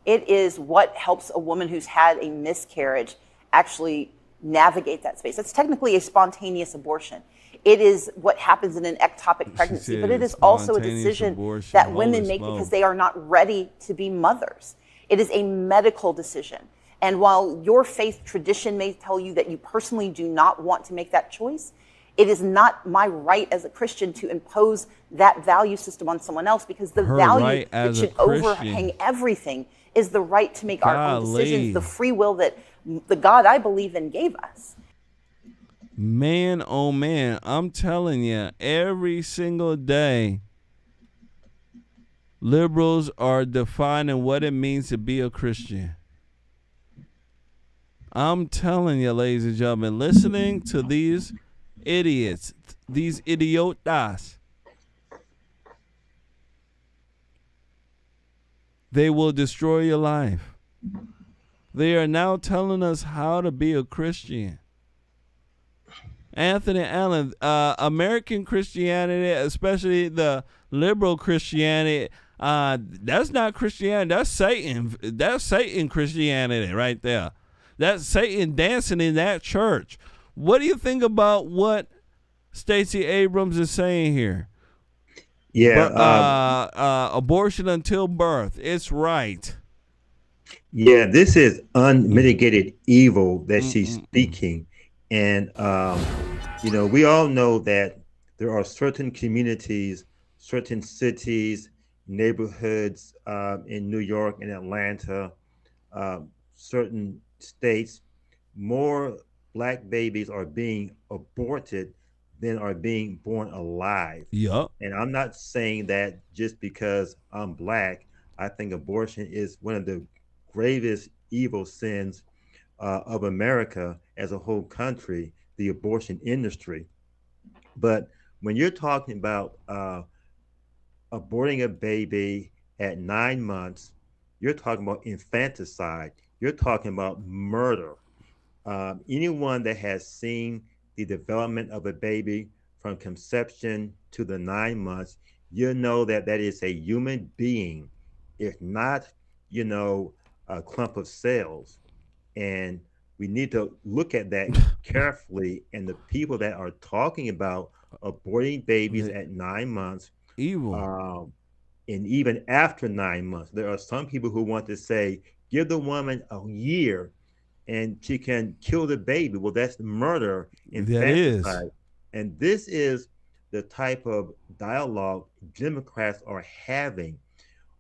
Speaker 20: It is what helps a woman who's had a miscarriage actually navigate that space. It's technically a spontaneous abortion. It is what happens in an ectopic pregnancy, but it is also a decision that women make because they are not ready to be mothers. It is a medical decision. And while your faith tradition may tell you that you personally do not want to make that choice, it is not my right as a Christian to impose that value system on someone else, because the value that should overhang everything is the right to make our own decisions, the free will that the God I believe in gave us.
Speaker 3: Man, oh man, I'm telling you, every single day, liberals are defining what it means to be a Christian. I'm telling you, ladies and gentlemen, listening to these idiots, these idiotas, they will destroy your life. They are now telling us how to be a Christian. Anthony Allen, American Christianity, especially the liberal Christianity, that's not Christianity. That's Satan. That's Satan Christianity right there. That's Satan dancing in that church. What do you think about what Stacey Abrams is saying here?
Speaker 1: Yeah.
Speaker 3: Abortion until birth. It's right.
Speaker 1: Yeah, this is unmitigated evil that she's speaking. And, we all know that there are certain communities, certain cities, neighborhoods in New York and Atlanta, certain states, more Black babies are being aborted than are being born alive.
Speaker 3: Yep.
Speaker 1: And I'm not saying that just because I'm Black. I think abortion is one of the gravest evil sins of America as a whole country, the abortion industry. But when you're talking about aborting a baby at 9 months, you're talking about infanticide. You're talking about murder. Anyone that has seen the development of a baby from conception to the 9 months, you know that that is a human being. It's not, a clump of cells. And we need to look at that carefully. And the people that are talking about aborting babies at 9 months,
Speaker 3: evil,
Speaker 1: and even after 9 months, there are some people who want to say, give the woman a year and she can kill the baby. Well, that's murder.
Speaker 3: That is.
Speaker 1: And this is the type of dialogue Democrats are having.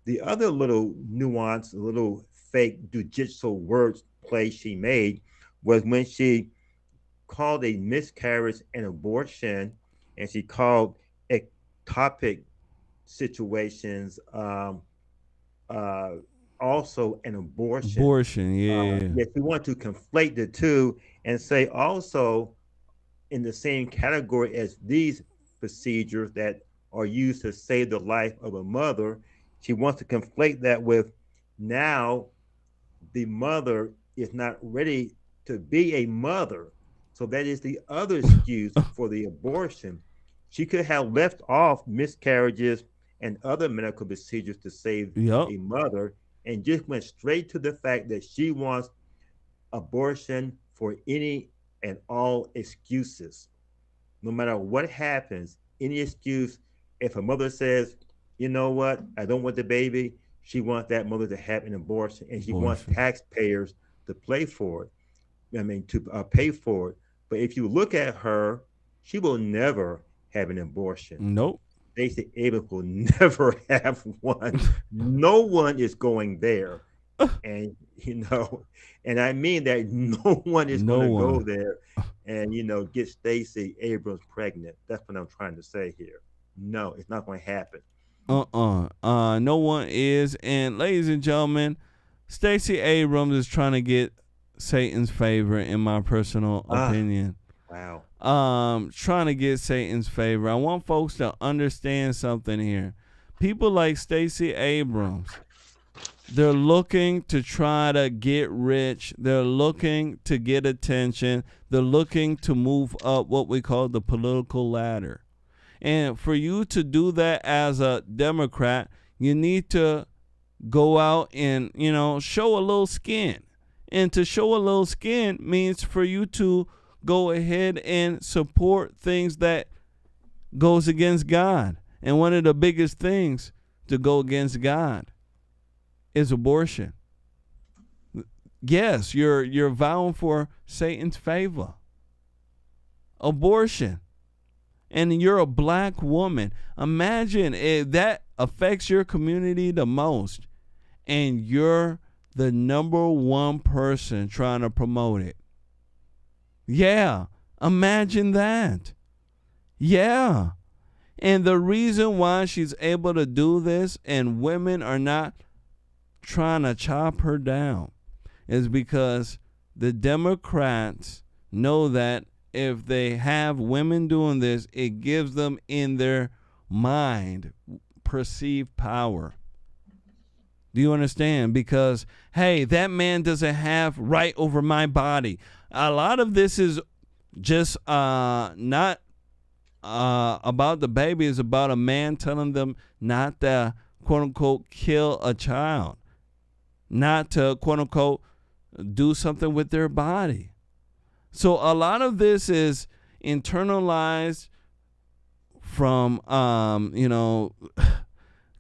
Speaker 1: The other little nuance, a little fake judicial word play she made was when she called a miscarriage an abortion, and she called ectopic situations also an abortion. If we want to conflate the two and say also in the same category as these procedures that are used to save the life of a mother, she wants to conflate that with now the mother is not ready to be a mother. So that is the other excuse for the abortion. She could have left off miscarriages and other medical procedures to save a mother and just went straight to the fact that she wants abortion for any and all excuses. No matter what happens, any excuse, if a mother says, you know what, I don't want the baby, she wants that mother to have an abortion, and she wants taxpayers to pay for it. To pay for it. But if you look at her, she will never have an abortion.
Speaker 3: Nope.
Speaker 1: Stacey Abrams will never have one. No one is going there. And, and I mean that no one is going to go there and, get Stacey Abrams pregnant. That's what I'm trying to say here. No, it's not going to happen.
Speaker 3: No one is. And ladies and gentlemen, Stacey Abrams is trying to get Satan's favor, in my personal opinion.
Speaker 1: Wow.
Speaker 3: Trying to get Satan's favor. I want folks to understand something here. People like Stacey Abrams, they're looking to try to get rich. They're looking to get attention. They're looking to move up what we call the political ladder. And for you to do that as a Democrat, you need to go out and, show a little skin. And to show a little skin means for you to go ahead and support things that goes against God. And one of the biggest things to go against God is abortion. Yes, you're vowing for Satan's favor. Abortion. And you're a black woman. Imagine if that affects your community the most, and you're the number one person trying to promote it. Yeah, imagine that. Yeah. And the reason why she's able to do this and women are not trying to chop her down is because the Democrats know that if they have women doing this, it gives them in their mind perceived power. Do you understand? Because, hey, that man doesn't have right over my body. A lot of this is just not about the baby. It's about a man telling them not to, quote unquote, kill a child. Not to, quote unquote, do something with their body. So a lot of this is internalized from,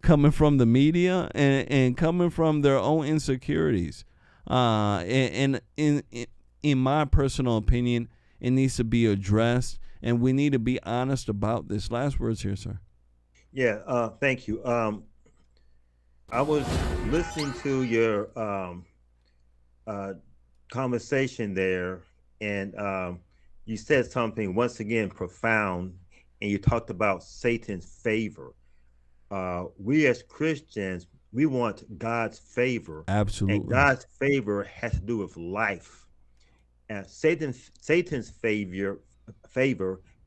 Speaker 3: coming from the media and coming from their own insecurities. And in my personal opinion, it needs to be addressed, and we need to be honest about this. Last words here, sir.
Speaker 1: Yeah, thank you. I was listening to your conversation there, and you said something once again profound, and you talked about Satan's favor. We as Christians, we want God's favor.
Speaker 3: Absolutely.
Speaker 1: And God's favor has to do with life. And Satan's favor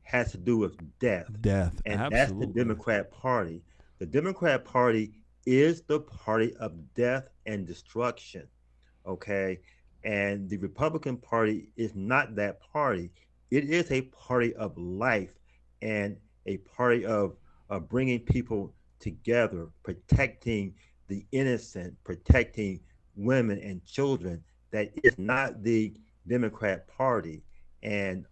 Speaker 1: has to do with death.
Speaker 3: Death.
Speaker 1: And
Speaker 3: absolutely.
Speaker 1: That's the Democrat Party. The Democrat Party is the party of death and destruction. Okay. And the Republican Party is not that party. It is a party of life and a party of bringing people together, protecting the innocent, protecting women and children. That is not the Democrat Party. And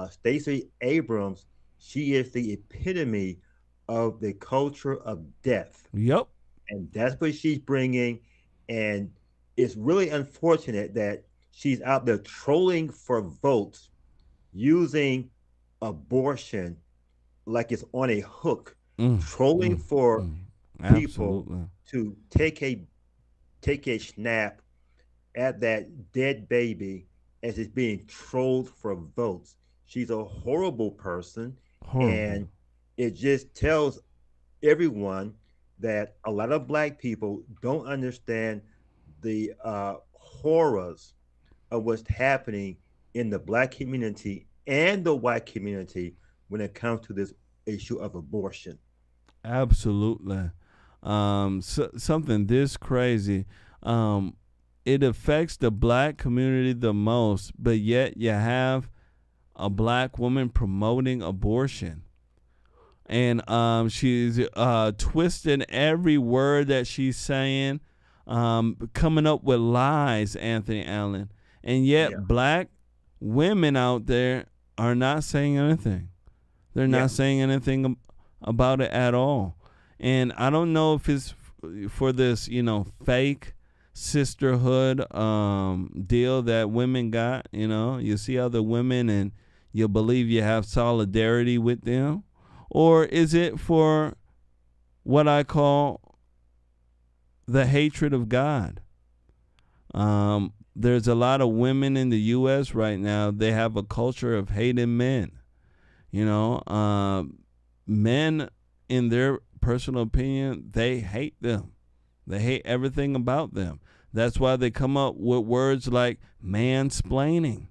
Speaker 1: Stacey Abrams, she is the epitome of the culture of death.
Speaker 3: Yep.
Speaker 1: And that's what she's bringing. And it's really unfortunate that she's out there trolling for votes, using abortion like it's on a hook, trolling for people to take a snap at that dead baby as it's being trolled for votes. She's a horrible person. And it just tells everyone that a lot of black people don't understand the horrors of what's happening in the black community and the white community when it comes to this issue of abortion.
Speaker 3: Absolutely. something this crazy. It affects the black community the most, but yet you have a black woman promoting abortion. And she's twisting every word that she's saying, coming up with lies, Anthony Allen. And yet black women out there are not saying anything. They're not saying anything about it at all. And I don't know if it's for this, fake sisterhood deal that women got. You see other women and you believe you have solidarity with them. Or is it for what I call the hatred of God? There's a lot of women in the U.S. right now. They have a culture of hating men. Men, in their personal opinion, they hate them. They hate everything about them. That's why they come up with words like mansplaining.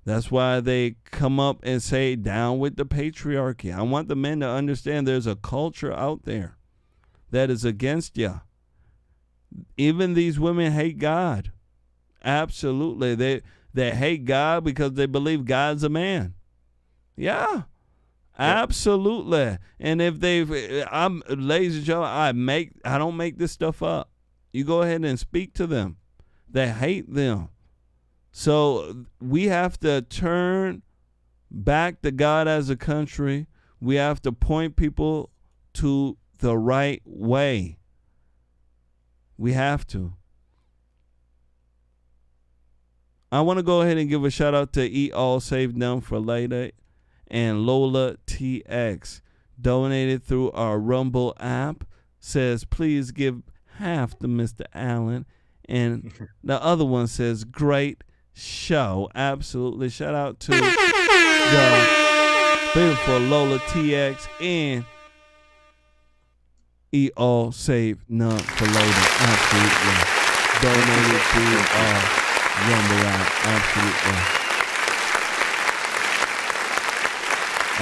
Speaker 3: That's why they come up and say, down with the patriarchy. I want the men to understand there's a culture out there that is against you. Even these women hate God. Absolutely. They hate God because they believe God's a man. Yeah. Absolutely. And if ladies and gentlemen, I don't make this stuff up. You go ahead and speak to them. They hate them. So we have to turn back to God as a country. We have to point people to the right way. We have to. I want to go ahead and give a shout out to Eat All Save None for Later and Lola TX. Donated through our Rumble app. Says, please give half to Mr. Allen. And the other one says, great show. Absolutely. Shout out to the beautiful Lola TX and Eat All Save None for Later. Absolutely. Donated to our Rumble app. Absolutely.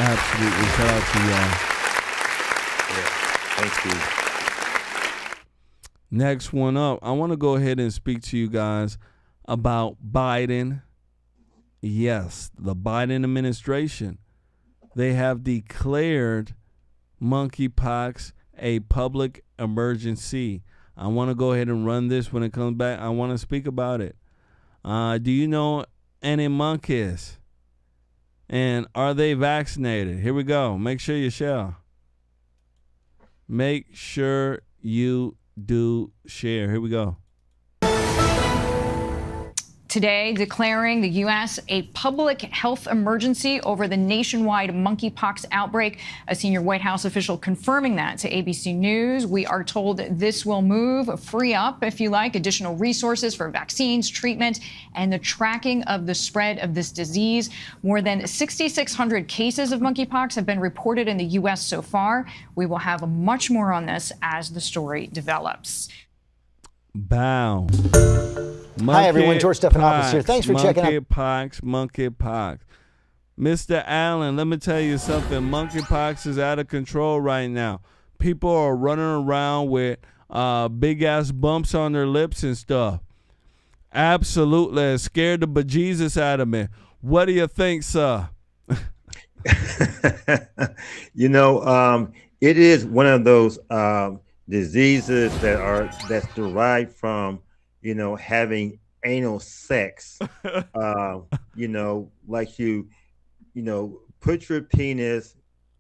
Speaker 3: Absolutely. Shout out to y'all.
Speaker 1: Yeah. Thanks, Steve.
Speaker 3: Next one up, I want to go ahead and speak to you guys about Biden. Yes, the Biden administration. They have declared monkeypox a public emergency. I want to go ahead and run this when it comes back. I want to speak about it. Do you know any monkeys? And are they vaccinated? Here we go. Make sure you share. Make sure you do share. Here we go.
Speaker 21: Today, declaring the U.S. a public health emergency over the nationwide monkeypox outbreak. A senior White House official confirming that to ABC News. We are told this will free up, if you like, additional resources for vaccines, treatment, and the tracking of the spread of this disease. More than 6,600 cases of monkeypox have been reported in the U.S. so far. We will have much more on this as the story develops.
Speaker 3: Bow.
Speaker 7: Hi, everyone. George Stephanopoulos here. Thanks for checking out.
Speaker 3: Monkeypox. Mr. Allen, let me tell you something. Monkeypox is out of control right now. People are running around with big-ass bumps on their lips and stuff. Absolutely. It scared the bejesus out of me. What do you think, sir?
Speaker 1: It is one of those diseases that's derived from having anal sex. Like you put your penis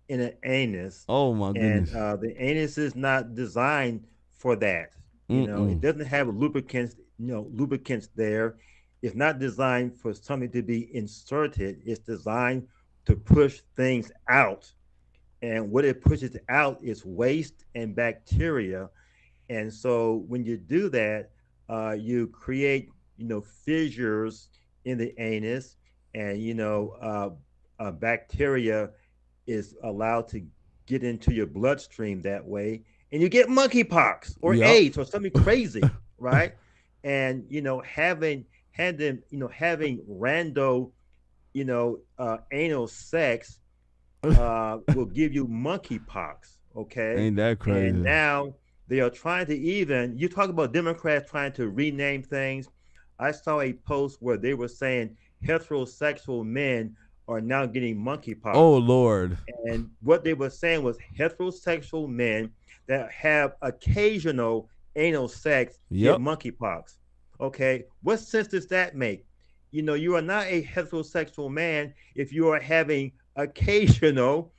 Speaker 1: in an anus.
Speaker 3: Oh my goodness.
Speaker 1: And the anus is not designed for that. It doesn't have lubricants there. It's not designed for something to be inserted. It's designed to push things out. And what it pushes out is waste and bacteria. And so when you do that, you create, fissures in the anus, and, bacteria is allowed to get into your bloodstream that way, and you get monkeypox or AIDS or something crazy, right? And, having rando, anal sex will give you monkeypox, okay?
Speaker 3: Ain't that crazy?
Speaker 1: And now They are trying to you talk about Democrats trying to rename things. I saw a post where they were saying heterosexual men are now getting monkeypox.
Speaker 3: Oh, Lord.
Speaker 1: And what they were saying was heterosexual men that have occasional anal sex get monkeypox. Okay, what sense does that make? You are not a heterosexual man if you are having occasional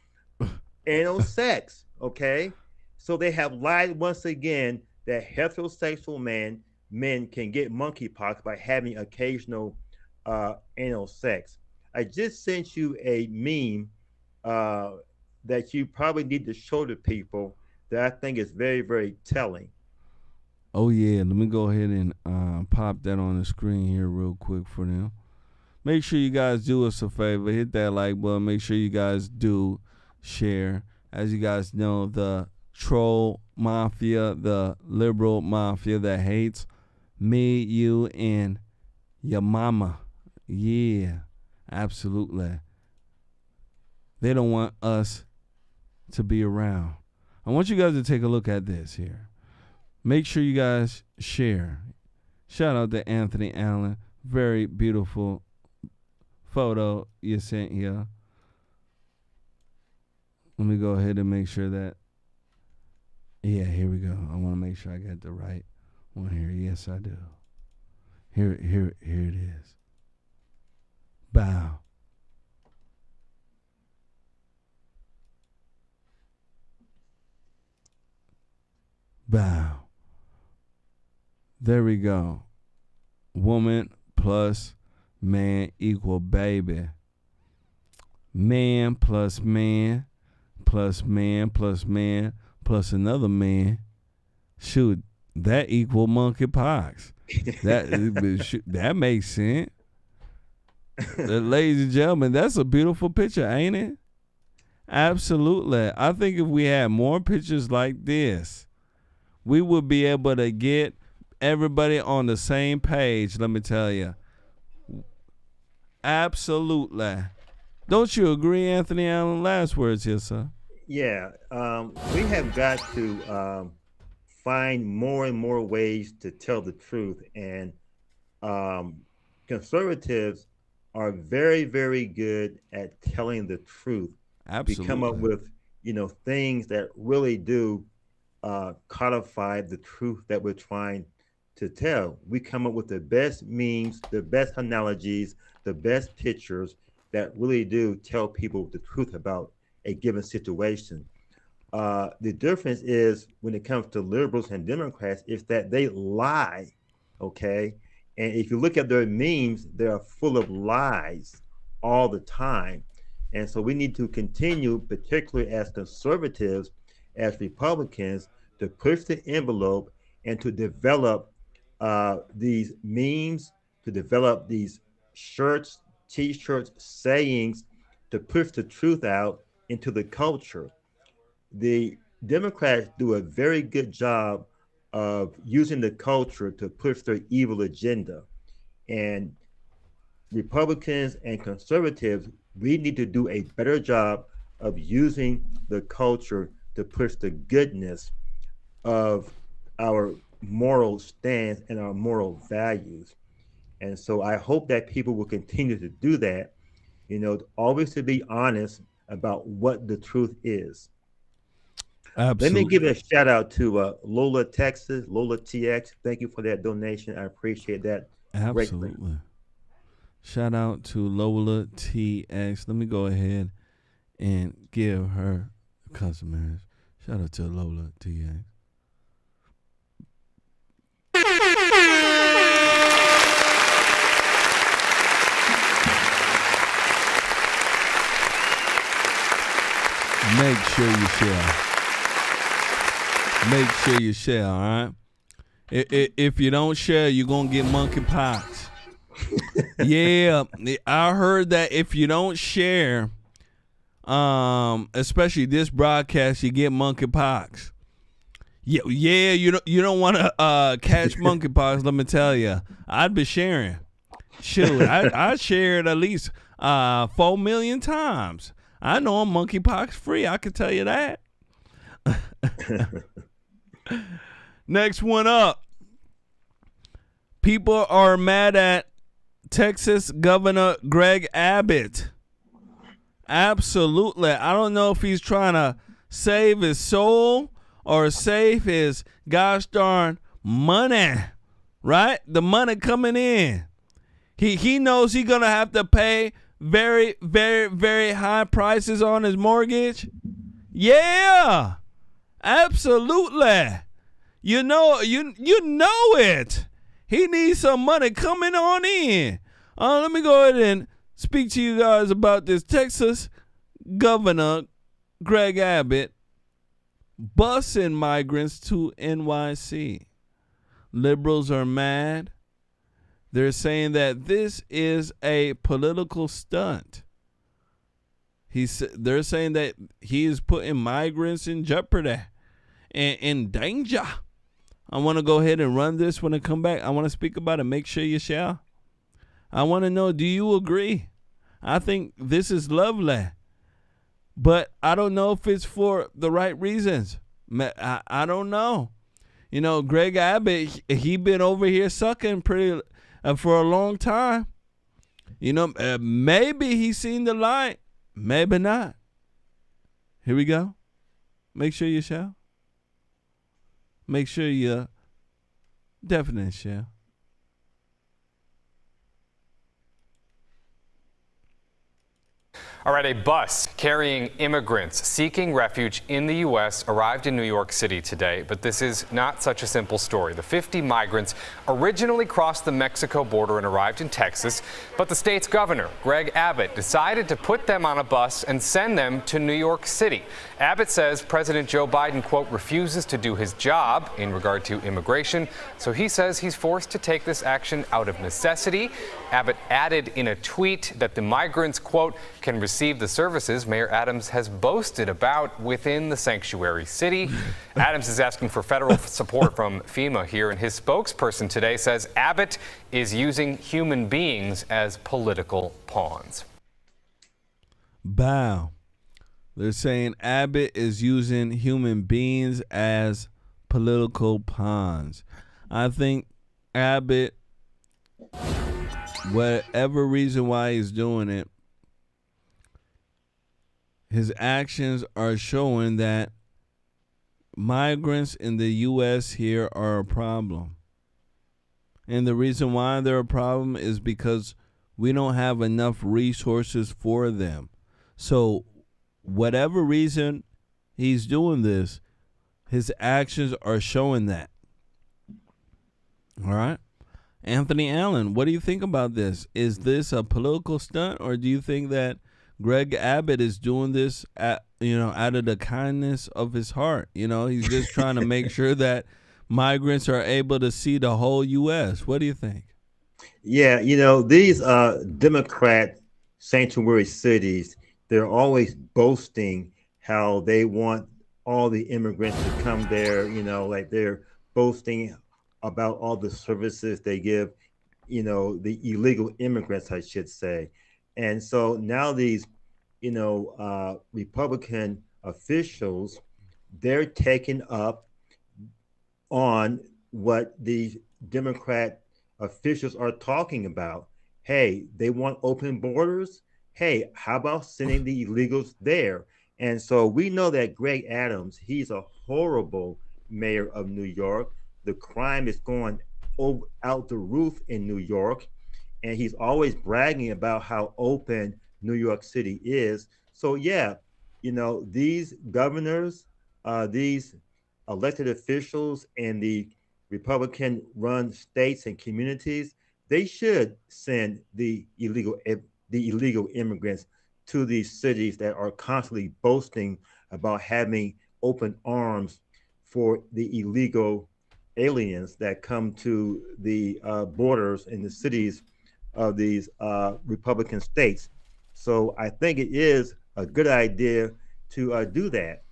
Speaker 1: anal sex. Okay, so they have lied once again that heterosexual men can get monkeypox by having occasional anal sex. I just sent you a meme that you probably need to show to people that I think is very, very telling.
Speaker 3: Oh, yeah. Let me go ahead and pop that on the screen here real quick for them. Make sure you guys do us a favor. Hit that like button. Make sure you guys do share. As you guys know, the troll mafia, the liberal mafia that hates me, you, and your mama. Yeah, absolutely. They don't want us to be around. I want you guys to take a look at this here. Make sure you guys share. Shout out to Anthony Allen. Very beautiful photo you sent here. Let me go ahead and make sure that. Yeah, here we go. I want to make sure I got the right one here. Yes, I do. Here it is. Bow. Bow. There we go. Woman plus man equal baby. Man plus man plus man plus man plus another man. Shoot, that equal monkeypox. That makes sense. Ladies and gentlemen, that's a beautiful picture, ain't it? Absolutely. I think if we had more pictures like this, we would be able to get everybody on the same page, let me tell you. Absolutely. Don't you agree, Anthony Allen? Last words here, sir.
Speaker 1: Yeah. We have got to find more and more ways to tell the truth. And conservatives are very, very good at telling the truth.
Speaker 3: Absolutely.
Speaker 1: We come up with, things that really do codify the truth that we're trying to tell. We come up with the best memes, the best analogies, the best pictures that really do tell people the truth about a given situation. The difference is when it comes to liberals and Democrats is that they lie, okay? And if you look at their memes, they are full of lies all the time. And so we need to continue, particularly as conservatives, as Republicans, to push the envelope and to develop these memes, to develop these shirts, T-shirts, sayings, to push the truth out into the culture. The Democrats do a very good job of using the culture to push their evil agenda. And Republicans and conservatives, we need to do a better job of using the culture to push the goodness of our moral stance and our moral values. And so I hope that people will continue to do that, always to be honest about what the truth is.
Speaker 3: Absolutely.
Speaker 1: Let me give a shout out to Lola, Texas, Lola TX. Thank you for that donation. I appreciate that.
Speaker 3: Absolutely.
Speaker 1: Greatly.
Speaker 3: Shout out to Lola TX. Let me go ahead and give her customers. Shout out to Lola TX. Make sure you share. Make sure you share, all right? If you don't share, you're going to get monkeypox. Yeah, I heard that if you don't share, especially this broadcast, you get monkeypox. Yeah, you don't want to catch monkeypox, let me tell you. I'd be sharing. Shoot, I shared at least 4 million times. I know I'm monkeypox free. I can tell you that. Next one up. People are mad at Texas Governor Greg Abbott. Absolutely. I don't know if he's trying to save his soul or save his gosh darn money, right? The money coming in. He knows he's going to have to pay very, very, very high prices on his mortgage. Yeah, absolutely. You know it. He needs some money coming on in. Let me go ahead and speak to you guys about this Texas Governor Greg Abbott busing migrants to NYC. Liberals are mad. They're saying that this is a political stunt. They're saying that he is putting migrants in jeopardy and in danger. I want to go ahead and run this when I come back. I want to speak about it. Make sure you share. I want to know, do you agree? I think this is lovely, but I don't know if it's for the right reasons. I don't know. You know, Greg Abbott, he been over here sucking pretty for a long time. You know, maybe he's seen the light. Maybe not. Here we go. Make sure you share. Make sure you definitely share.
Speaker 2: All right, a bus carrying immigrants seeking refuge in the U.S. arrived in New York City today, but this is not such a simple story. The 50 migrants originally crossed the Mexico border and arrived in Texas, but the state's governor, Greg Abbott, decided to put them on a bus and send them to New York City. Abbott says President Joe Biden, quote, refuses to do his job in regard to immigration, so he says he's forced to take this action out of necessity. Abbott added in a tweet that the migrants, quote, can receive the services Mayor Adams has boasted about within the sanctuary city. Adams is asking for federal support from FEMA here, and his spokesperson today says Abbott is using human beings as political pawns.
Speaker 3: Bow. They're saying Abbott is using human beings as political pawns. I think Abbott, whatever reason why he's doing it, his actions are showing that migrants in the U.S. here are a problem. And the reason why they're a problem is because we don't have enough resources for them. So whatever reason he's doing this, his actions are showing that. All right? Anthony Allen, what do you think about this? Is this a political stunt, or do you think that Greg Abbott is doing this out of the kindness of his heart? You know, he's just trying to make sure that migrants are able to see the whole U.S. What do you think?
Speaker 1: Yeah, you know, these Democrat sanctuary cities, they're always boasting how they want all the immigrants to come there, you know, like they're boasting about all the services they give, you know, the illegal immigrants, I should say. And so now these, Republican officials, they're taking up on what the Democrat officials are talking about. Hey, they want open borders. Hey, how about sending the illegals there? And so we know that Greg Adams, he's a horrible mayor of New York. The crime is going out the roof in New York. And he's always bragging about how open New York City is. So yeah, you know, these governors, these elected officials in the Republican-run states and communities, they should send the illegal immigrants to these cities that are constantly boasting about having open arms for the illegal aliens that come to the borders in the cities of these Republican states. So I think it is a good idea to do that.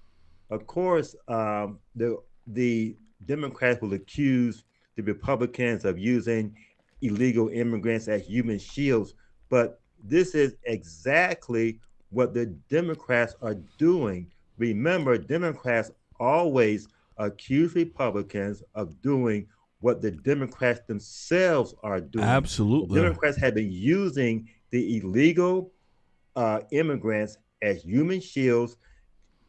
Speaker 1: Of course, the Democrats will accuse the Republicans of using illegal immigrants as human shields, but this is exactly what the Democrats are doing. Remember, Democrats always accuse Republicans of doing what the Democrats themselves are doing.
Speaker 3: Absolutely.
Speaker 1: The Democrats have been using the illegal immigrants as human shields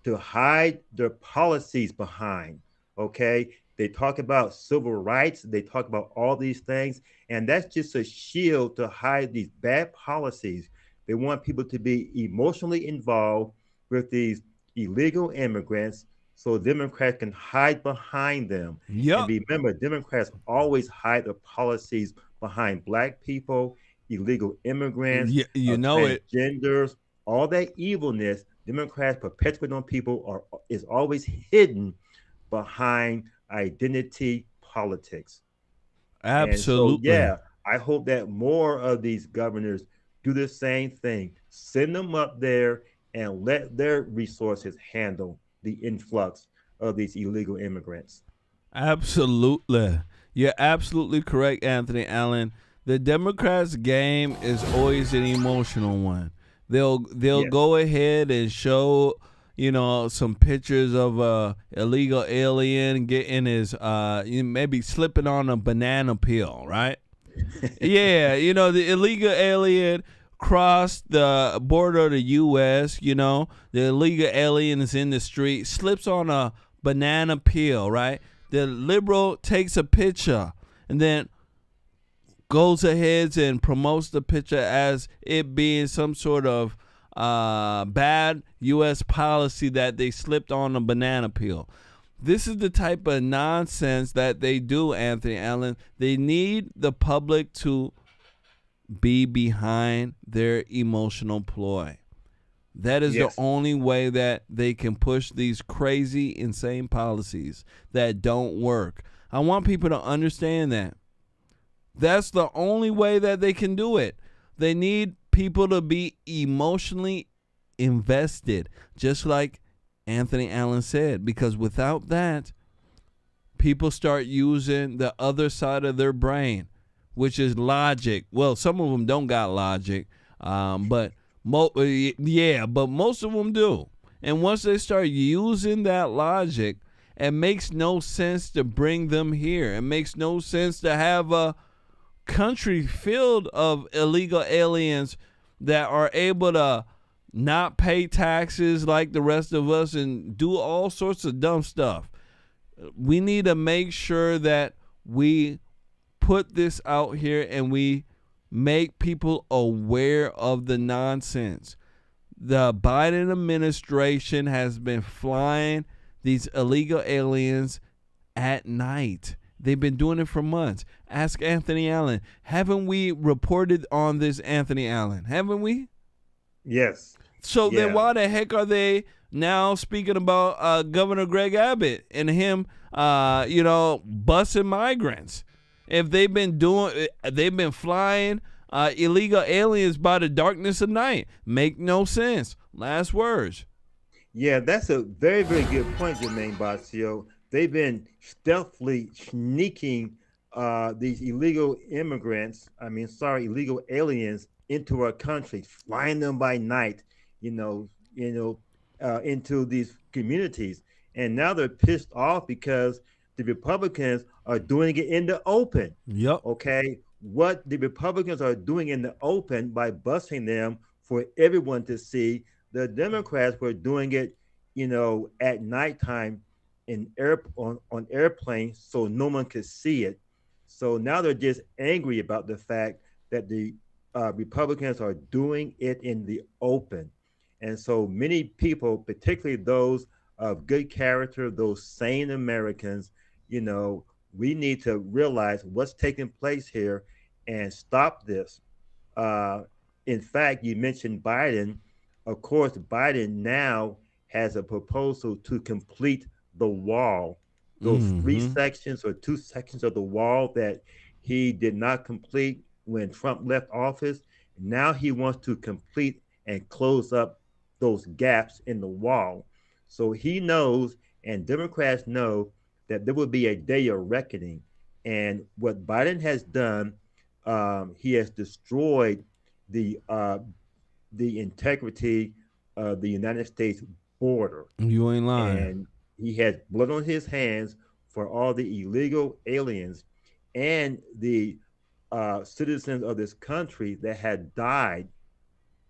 Speaker 1: to hide their policies behind. Okay. They talk about civil rights. They talk about all these things. And that's just a shield to hide these bad policies. They want people to be emotionally involved with these illegal immigrants so Democrats can hide behind them.
Speaker 3: Yep.
Speaker 1: And remember, Democrats always hide their policies behind Black people, illegal immigrants, transgenders, all that evilness Democrats perpetuate on people is always hidden behind identity politics.
Speaker 3: Absolutely.
Speaker 1: And so, yeah, I hope that more of these governors do the same thing. Send them up there and let their resources handle the influx of these illegal immigrants.
Speaker 3: Absolutely. You're absolutely correct, Anthony Allen. The Democrats' game is always an emotional one. They'll go ahead and show, some pictures of a illegal alien getting his maybe slipping on a banana peel, right? Yeah, the illegal alien crossed the border of the U.S., the illegal alien is in the street, slips on a banana peel, right? The liberal takes a picture and then goes ahead and promotes the picture as it being some sort of bad U.S. policy that they slipped on a banana peel. This is the type of nonsense that they do, Anthony Allen. They need the public to be behind their emotional ploy. That is the only way that they can push these crazy, insane policies that don't work. I want people to understand that. That's the only way that they can do it. They need people to be emotionally invested, just like Anthony Allen said, because without that, people start using the other side of their brain, which is logic. Well, some of them don't got logic, but most of them do. And once they start using that logic, it makes no sense to bring them here. It makes no sense to have a country filled of illegal aliens that are able to not pay taxes like the rest of us and do all sorts of dumb stuff. We need to make sure that we put this out here and we make people aware of the nonsense. The Biden administration has been flying these illegal aliens at night. They've been doing it for months. Ask Anthony Allen. Haven't we reported on this, Anthony Allen? Haven't we?
Speaker 1: Yes.
Speaker 3: So then why the heck are they now speaking about Governor Greg Abbott and him, busing migrants? If they've been flying illegal aliens by the darkness of night. Make no sense. Last words.
Speaker 1: Yeah, that's a very, very good point, Jermain Botsio. They've been stealthily sneaking these illegal aliens into our country, flying them by night, into these communities. And now they're pissed off because the Republicans are doing it in the open.
Speaker 3: Yep.
Speaker 1: Okay. What the Republicans are doing in the open by busing them for everyone to see, the Democrats were doing it, at nighttime on airplanes so no one could see it. So now they're just angry about the fact that the Republicans are doing it in the open. And so many people, particularly those of good character, those sane Americans, we need to realize what's taking place here and stop this. In fact, you mentioned Biden. Of course, Biden now has a proposal to complete the wall, those 3 sections or 2 sections of the wall that he did not complete when Trump left office. Now he wants to complete and close up those gaps in the wall. So he knows, and Democrats know, that there will be a day of reckoning. And what Biden has done, he has destroyed the integrity of the United States border.
Speaker 3: You ain't lying.
Speaker 1: And he had blood on his hands for all the illegal aliens and the citizens of this country that had died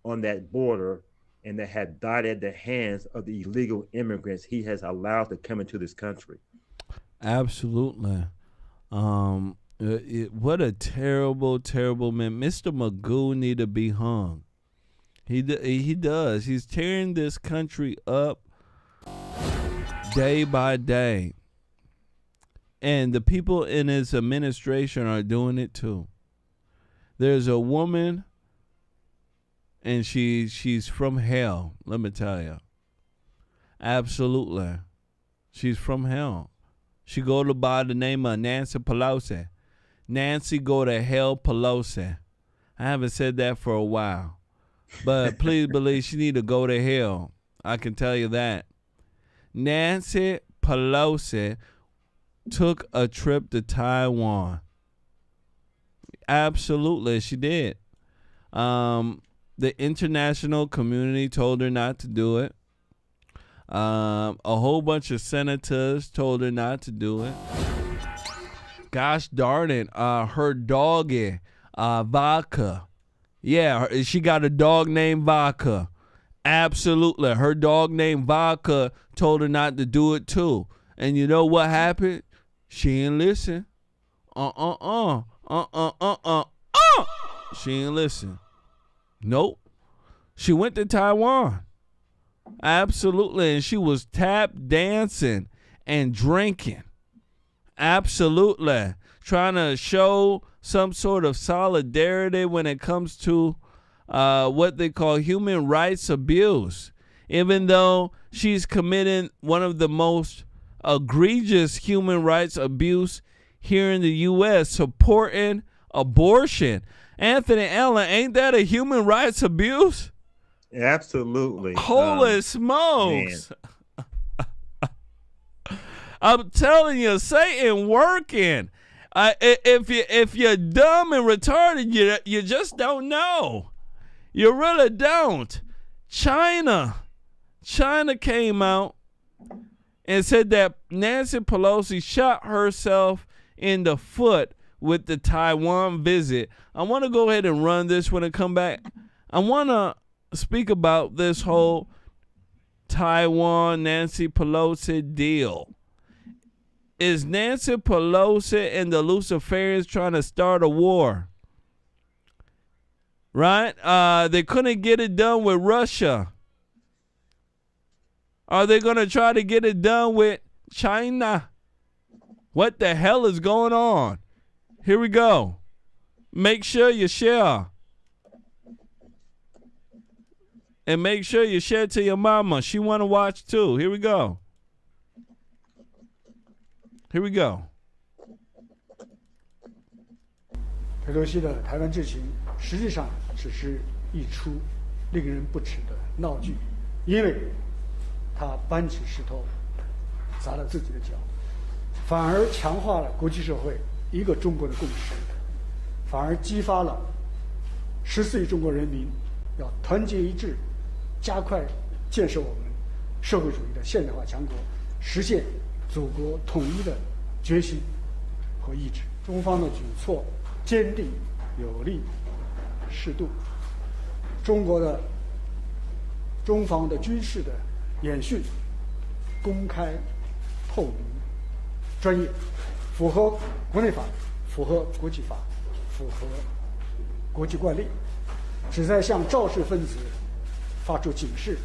Speaker 1: on that border and that had died at the hands of the illegal immigrants he has allowed to come into this country.
Speaker 3: Absolutely. What a terrible, terrible man. Mr. Magoo need to be hung. He does. He's tearing this country up day by day. And the people in his administration are doing it too. There's a woman, and she's from hell, let me tell you. Absolutely. She's from hell. She go by the name of Nancy Pelosi. Nancy go to hell Pelosi. I haven't said that for a while. But please believe she need to go to hell. I can tell you that. Nancy Pelosi took a trip to Taiwan. Absolutely, she did. The international community told her not to do it. A whole bunch of senators told her not to do it. Gosh darn it. Her doggy, Vodka. Yeah, she got a dog named Vodka. Absolutely. Her dog named Vodka told her not to do it too. And you know what happened? She ain't listen. She ain't listen. Nope. She went to Taiwan. Absolutely. And she was tap dancing and drinking. Absolutely. Trying to show some sort of solidarity when it comes to what they call human rights abuse. Even though she's committing one of the most egregious human rights abuse here in the U.S., supporting abortion. Anthony Allen, ain't that a human rights abuse?
Speaker 1: Absolutely.
Speaker 3: Holy smokes. I'm telling you, Satan working. If you're dumb and retarded, you just don't know. You really don't. China came out and said that Nancy Pelosi shot herself in the foot with the Taiwan visit. I want to go ahead and run this when I come back. I want to speak about this whole Taiwan Nancy Pelosi deal. Is Nancy Pelosi and the Luciferians trying to start a war? Right? They couldn't get it done with Russia. Are they going to try to get it done with China? What the hell is going on? Here we go. Make sure you share. And make sure you share to your mama. She want to watch too. Here we go. Here we go.
Speaker 6: 佩洛西的台湾之行实际上只是一出令人不齿的闹剧，因为他搬起石头砸了自己的脚，反而强化了国际社会一个中国的共识，反而激发了14亿中国人民要团结一致，加快建设我们社会主义的现代化强国，实现祖国统一的决心和意志。中方的举措坚定有力、适度。中方的军事的演训公开、透明、专业，符合国内法，符合国际法，符合国际惯例，旨在向肇事分子发出警示，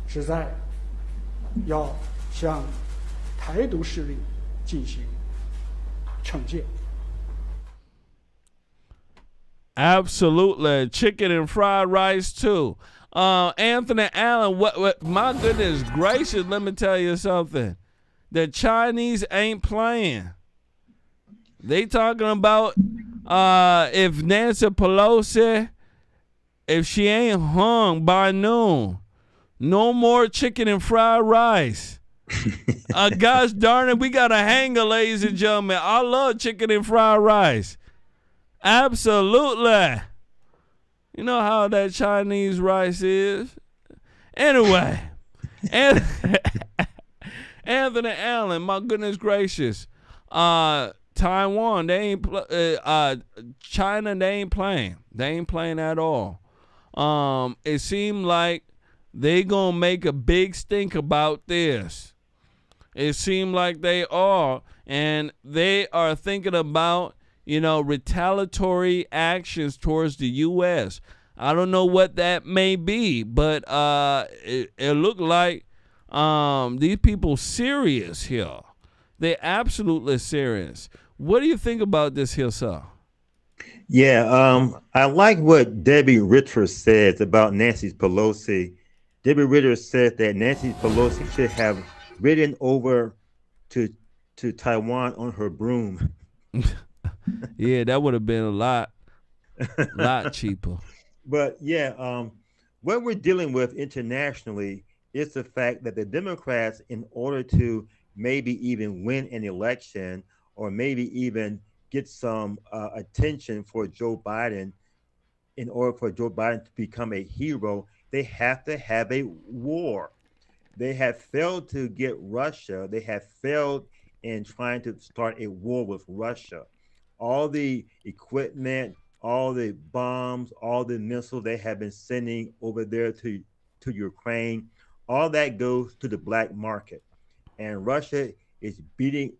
Speaker 6: 旨在要向台独势力进行惩戒。
Speaker 3: Absolutely. Chicken and fried rice too. Anthony Allen, what my goodness gracious, let me tell you something. The Chinese ain't playing. They talking about if Nancy Pelosi, if she ain't hung by noon, no more chicken and fried rice. Gosh darn it, we got to hang her, ladies and gentlemen. I love chicken and fried rice. Absolutely. You know how that Chinese rice is. Anyway, Anthony Allen, my goodness gracious. Taiwan, they ain't China, they ain't playing. They ain't playing at all. It seemed like they gonna make a big stink about this. It seemed like they are, and they are thinking about, retaliatory actions towards the U.S. I don't know what that may be, but it looked like these people serious here. They're absolutely serious. What do you think about this here, sir?
Speaker 1: Yeah, I like what Debbie Ritter says about Nancy Pelosi. Debbie Ritter said that Nancy Pelosi should have ridden over to Taiwan on her broom.
Speaker 3: Yeah, that would have been a lot cheaper.
Speaker 1: But yeah, what we're dealing with internationally is the fact that the Democrats, in order to maybe even win an election or maybe even get some attention for Joe Biden, in order for Joe Biden to become a hero, they have to have a war. They have failed to get Russia. They have failed in trying to start a war with Russia. All the equipment, all the bombs, all the missiles they have been sending over there to Ukraine, all that goes to the black market. And Russia is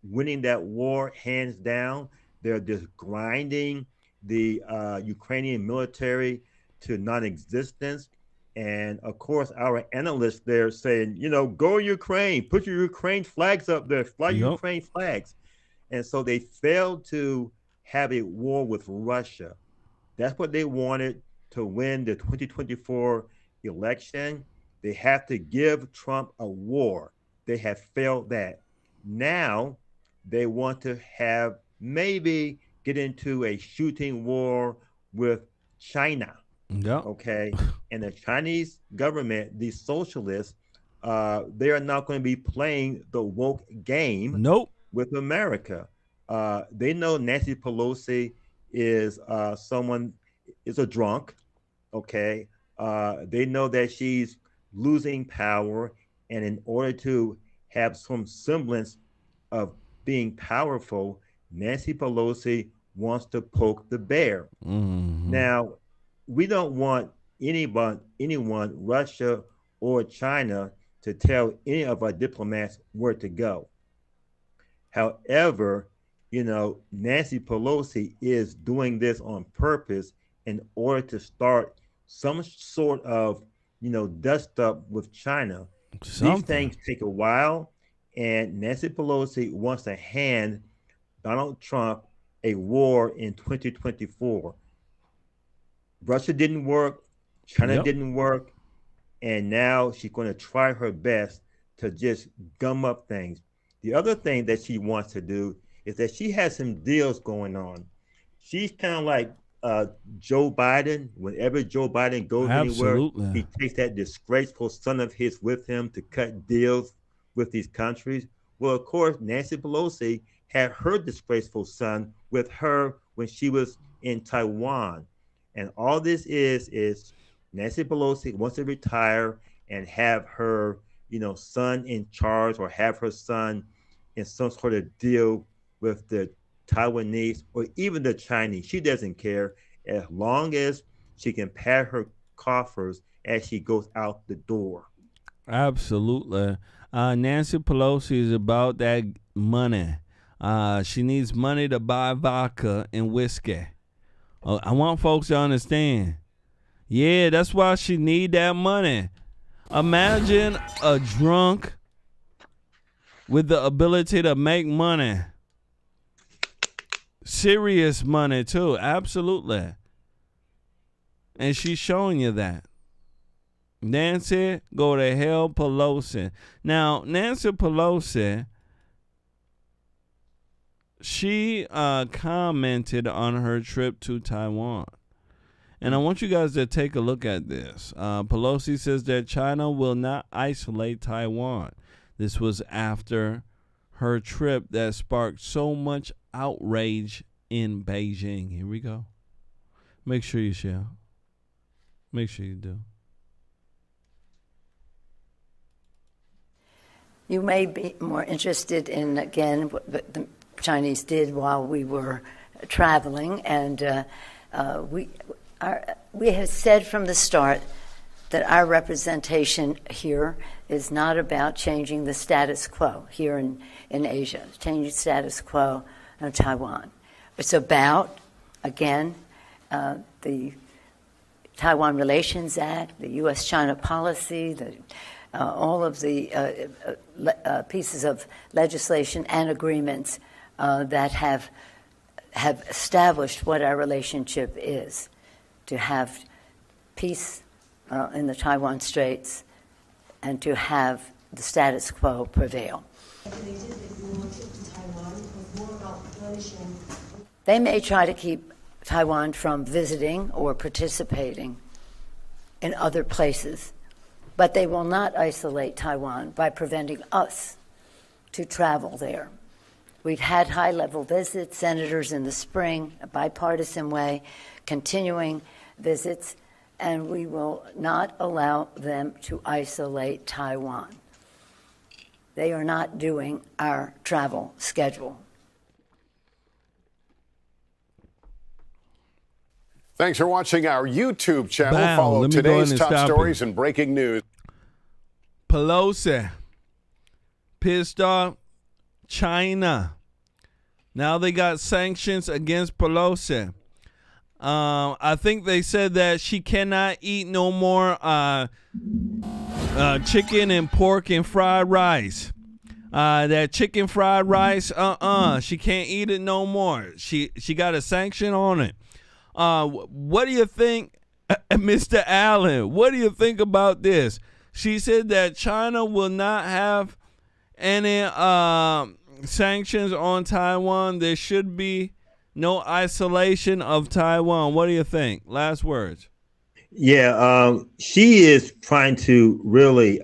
Speaker 1: winning that war hands down. They're just grinding the Ukrainian military to non-existence. And of course, our analysts there saying, go Ukraine, put your Ukraine flags up there, fly Ukraine flags. And so they failed to have a war with Russia. That's what they wanted to win the 2024 election. They have to give Trump a war. They have failed that. Now they want to have maybe get into a shooting war with China.
Speaker 3: Yeah.
Speaker 1: Okay. And the Chinese government, the socialists, they are not going to be playing the woke game with America. They know Nancy Pelosi is is a drunk. Okay. They know that she's losing power. And in order to have some semblance of being powerful, Nancy Pelosi wants to poke the bear.
Speaker 3: Mm-hmm.
Speaker 1: Now, we don't want anyone, Russia or China, to tell any of our diplomats where to go. However, Nancy Pelosi is doing this on purpose in order to start some sort of, dust up with China. These things take a while, and Nancy Pelosi wants to hand Donald Trump a war in 2024. Russia didn't work, China didn't work, and now she's going to try her best to just gum up things. The other thing that she wants to do is that she has some deals going on. She's kind of like Joe Biden. Whenever Joe Biden goes anywhere, he takes that disgraceful son of his with him to cut deals with these countries. Well, of course, Nancy Pelosi had her disgraceful son with her when she was in Taiwan. And all this is Nancy Pelosi wants to retire and have her, son in charge, or have her son in some sort of deal with the Taiwanese or even the Chinese. She doesn't care, as long as she can pad her coffers as she goes out the door.
Speaker 3: Absolutely. Nancy Pelosi is about that money. She needs money to buy vodka and whiskey. I want folks to understand. Yeah, that's why she need that money. Imagine a drunk with the ability to make money. Serious money, too. Absolutely. And she's showing you that. Nancy, go to hell, Pelosi. Now, Nancy Pelosi, she commented on her trip to Taiwan. And I want you guys to take a look at this. Pelosi says that China will not isolate Taiwan. This was after her trip that sparked so much outrage in Beijing. Here we go. Make sure you share. Make sure you do.
Speaker 5: You may be more interested in, again, what the Chinese did while we were traveling. And we have said from the start that our representation here is not about changing the status quo here in Asia, changing the status quo in Taiwan. It's about, again, the Taiwan Relations Act, the U.S.-China policy, all of the pieces of legislation and agreements that have established what our relationship is, to have peace in the Taiwan Straits and to have the status quo prevail. They may try to keep Taiwan from visiting or participating in other places, but they will not isolate Taiwan by preventing us to travel there. We've had high-level visits, senators in the spring, a bipartisan way, continuing visits, and we will not allow them to isolate Taiwan. They are not doing our travel schedule.
Speaker 11: Thanks for watching our YouTube channel.
Speaker 3: Bam.
Speaker 11: Follow
Speaker 3: Let me go
Speaker 11: today's
Speaker 3: in and
Speaker 11: top
Speaker 3: stop
Speaker 11: stories
Speaker 3: it.
Speaker 11: and breaking news.
Speaker 3: Pelosi pissed off China. Now they got sanctions against Pelosi. I think they said that she cannot eat no more chicken and pork and fried rice. That chicken fried rice, she can't eat it no more. She got a sanction on it. What do you think, Mr. Allen? What do you think about this? She said that China will not have any sanctions on Taiwan. There should be no isolation of Taiwan. What do you think? Last words.
Speaker 1: Yeah, she is trying to really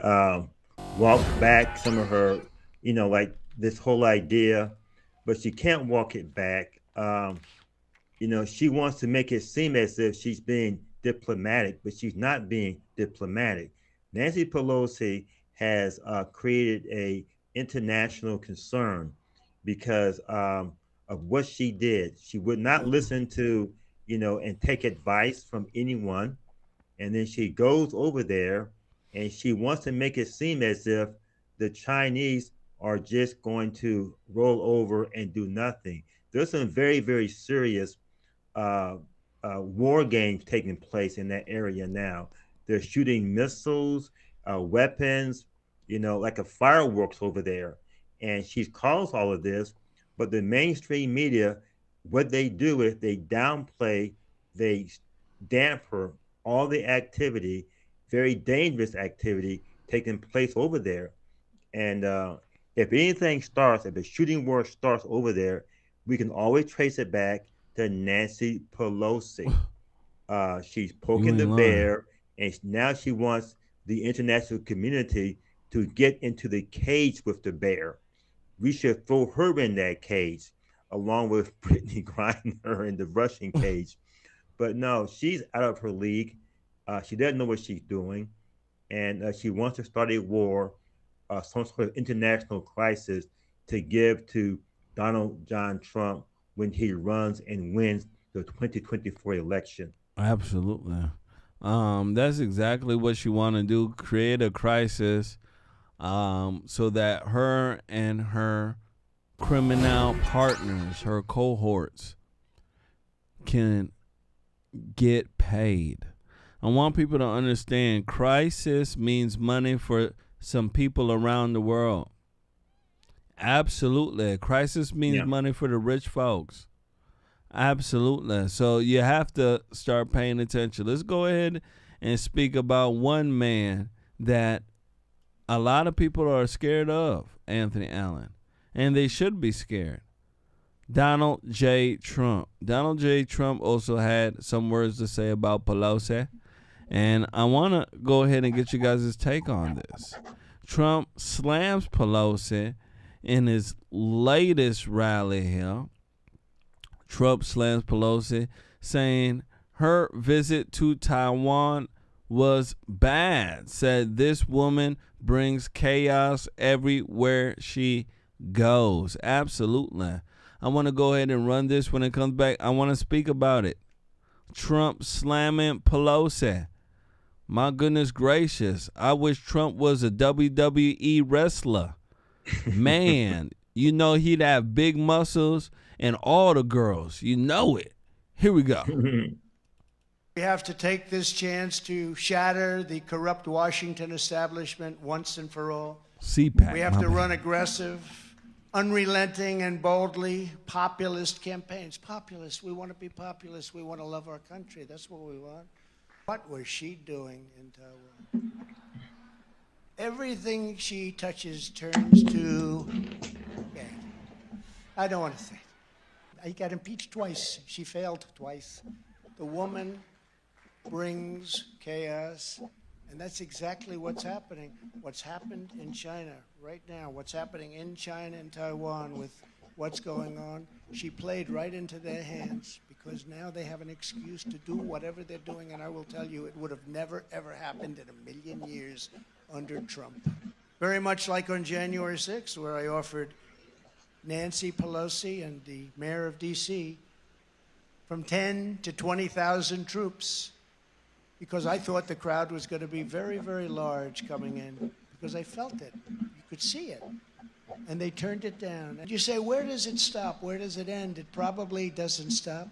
Speaker 1: walk back some of her, like this whole idea, but she can't walk it back. She wants to make it seem as if she's being diplomatic, but she's not being diplomatic. Nancy Pelosi has created a international concern because of what she did. She would not listen to, and take advice from anyone. And then she goes over there and she wants to make it seem as if the Chinese are just going to roll over and do nothing. There's some very, very serious war games taking place in that area now. They're shooting missiles, weapons, like a fireworks over there. And she calls all of this, but the mainstream media, what they do is they downplay, they damper all the activity, very dangerous activity taking place over there. And if anything starts, if a shooting war starts over there, we can always trace it back to Nancy Pelosi. She's poking the bear, and now she wants the international community to get into the cage with the bear. We should throw her in that cage, along with Brittany Griner in the Russian cage. But no, she's out of her league. She doesn't know what she's doing, and she wants to start a war, some sort of international crisis to give to Donald John Trump when he runs and wins the 2024 election.
Speaker 3: Absolutely. That's exactly what she want to do, create a crisis so that her and her criminal partners, her cohorts, can get paid. I want people to understand crisis means money for some people around the world. Absolutely. Crisis means money for the rich folks. Absolutely. So you have to start paying attention. Let's go ahead and speak about one man that a lot of people are scared of, Anthony Allen, and they should be scared. Donald J. Trump. Donald J. Trump also had some words to say about Pelosi, and I want to go ahead and get you guys' take on this. Trump slams Pelosi in his latest rally here. Trump slams Pelosi, saying her visit to Taiwan was bad. Said this woman brings chaos everywhere she goes. Absolutely. I want to go ahead and run this when it comes back. I want to speak about it. Trump slamming Pelosi. My goodness gracious. I wish Trump was a WWE wrestler. Man, you know he'd have big muscles and all the girls. You know it. Here we go.
Speaker 4: We have to take this chance to shatter the corrupt Washington establishment once and for all.
Speaker 3: CPAC,
Speaker 4: we have to run aggressive, unrelenting, and boldly populist campaigns. Populist. We want to be populist. We want to love our country. That's what we want. What was she doing in Taiwan? Everything she touches turns to bad. I don't want to say it. I got impeached twice. She failed twice. The woman brings chaos, and that's exactly what's happening. What's happened in China right now, what's happening in China and Taiwan with what's going on, she played right into their hands because now they have an excuse to do whatever they're doing, and I will tell you, it would have never, ever happened in a million years under Trump. Very much like on January 6th, where I offered Nancy Pelosi and the mayor of D.C. from 10 to 20,000 troops, because I thought the crowd was going to be very, very large coming in, because I felt it. You could see it. And they turned it down. And you say, where does it stop? Where does it end? It probably doesn't stop.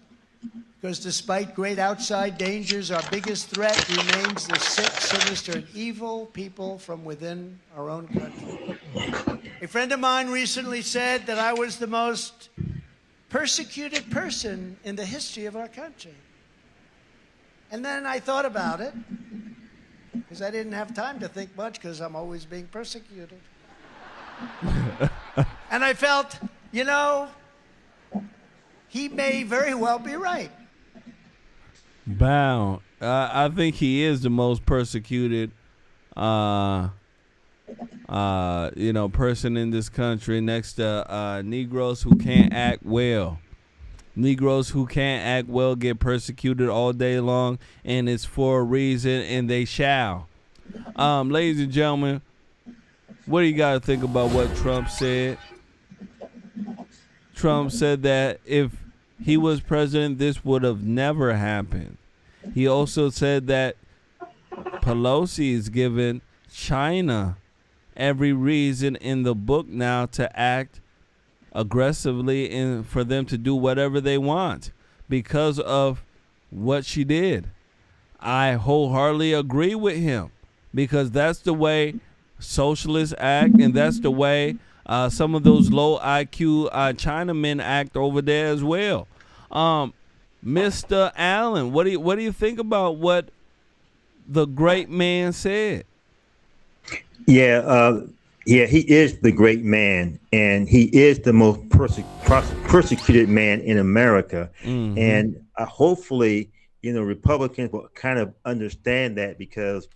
Speaker 4: Because despite great outside dangers, our biggest threat remains the sick, sinister, and evil people from within our own country. A friend of mine recently said that I was the most persecuted person in the history of our country. And then I thought about it, because I didn't have time to think much, because I'm always being persecuted. And I felt, you know, he may very well be right.
Speaker 3: Bow. I think he is the most persecuted, person in this country, next to Negroes who can't act well. Negroes who can't act well get persecuted all day long, and it's for a reason, and they shall. Ladies and gentlemen, what do you got to think about what Trump said? Trump said that if he was president, this would have never happened. He also said that Pelosi is giving China every reason in the book now to act aggressively and for them to do whatever they want because of what she did. I wholeheartedly agree with him because that's the way socialists act, and that's the way some of those low IQ Chinamen act over there as well. Mr. Allen, what do you think about what the great man said?
Speaker 1: Yeah, he is the great man, and he is the most persecuted man in America. Mm-hmm. And hopefully, Republicans will kind of understand that, because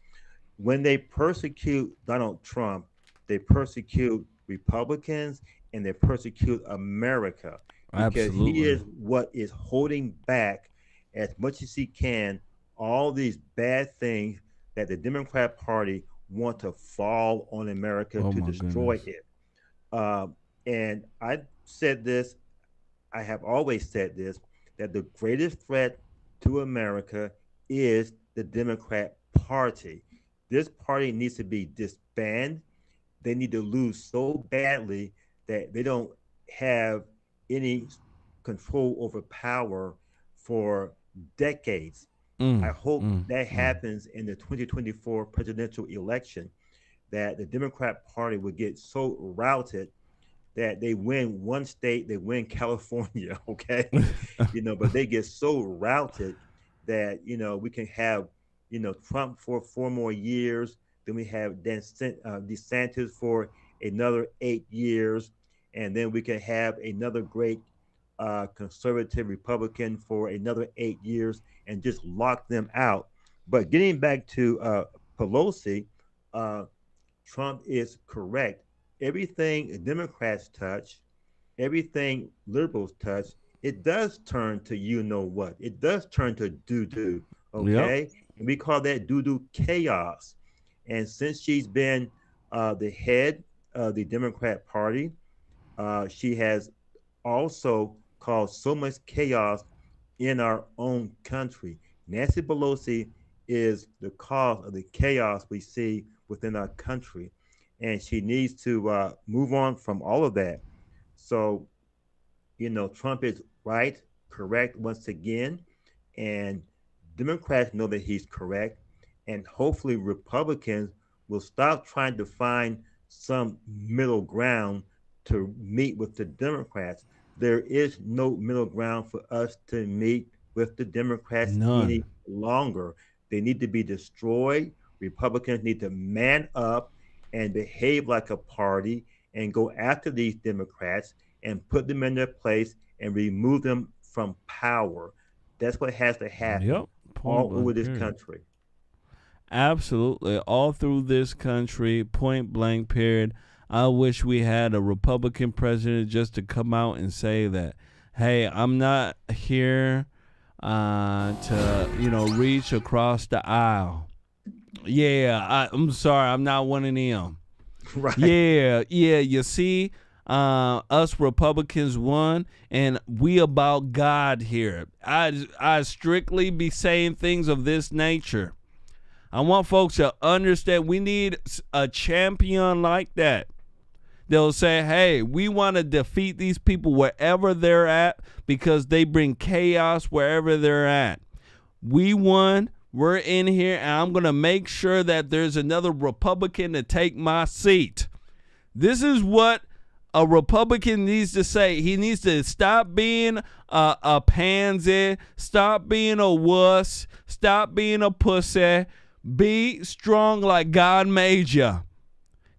Speaker 1: when they persecute Donald Trump, they persecute Republicans and they persecute America. Because Absolutely. He is what is holding back as much as he can all these bad things that the Democrat Party want to fall on America to destroy it. And I said this, I have always said this, that the greatest threat to America is the Democrat Party. This party needs to be disbanded. They need to lose so badly that they don't have any control over power for decades. I hope that happens in the 2024 presidential election, that the Democrat Party would get so routed that they win one state, they win California, okay? But they get so routed that, we can have, Trump for 4 more years. Then we have DeSantis for another 8 years. And then we can have another great conservative Republican for another 8 years and just lock them out. But getting back to Pelosi, Trump is correct. Everything Democrats touch, everything liberals touch, it does turn to what. It does turn to doo-doo, okay? Yep. And we call that doo-doo chaos. And since she's been the head of the Democrat Party, she has also caused so much chaos in our own country. Nancy Pelosi is the cause of the chaos we see within our country, and she needs to move on from all of that. So, Trump is right, correct once again, and Democrats know that he's correct, and hopefully Republicans will stop trying to find some middle ground to meet with the Democrats. There is no middle ground for us to meet with the Democrats any longer. They need to be destroyed. Republicans need to man up and behave like a party and go after these Democrats and put them in their place and remove them from power. That's what has to happen all over this country.
Speaker 3: Absolutely. All through this country, point blank period. I wish we had a Republican president just to come out and say that, hey, I'm not here to, reach across the aisle. Yeah, I'm sorry, I'm not one of them.
Speaker 1: Right.
Speaker 3: Yeah, you see, us Republicans won, and we about God here. I strictly be saying things of this nature. I want folks to understand we need a champion like that. They'll say, hey, we want to defeat these people wherever they're at because they bring chaos wherever they're at. We won. We're in here, and I'm going to make sure that there's another Republican to take my seat. This is what a Republican needs to say. He needs to stop being a pansy, stop being a wuss, stop being a pussy. Be strong like God made you.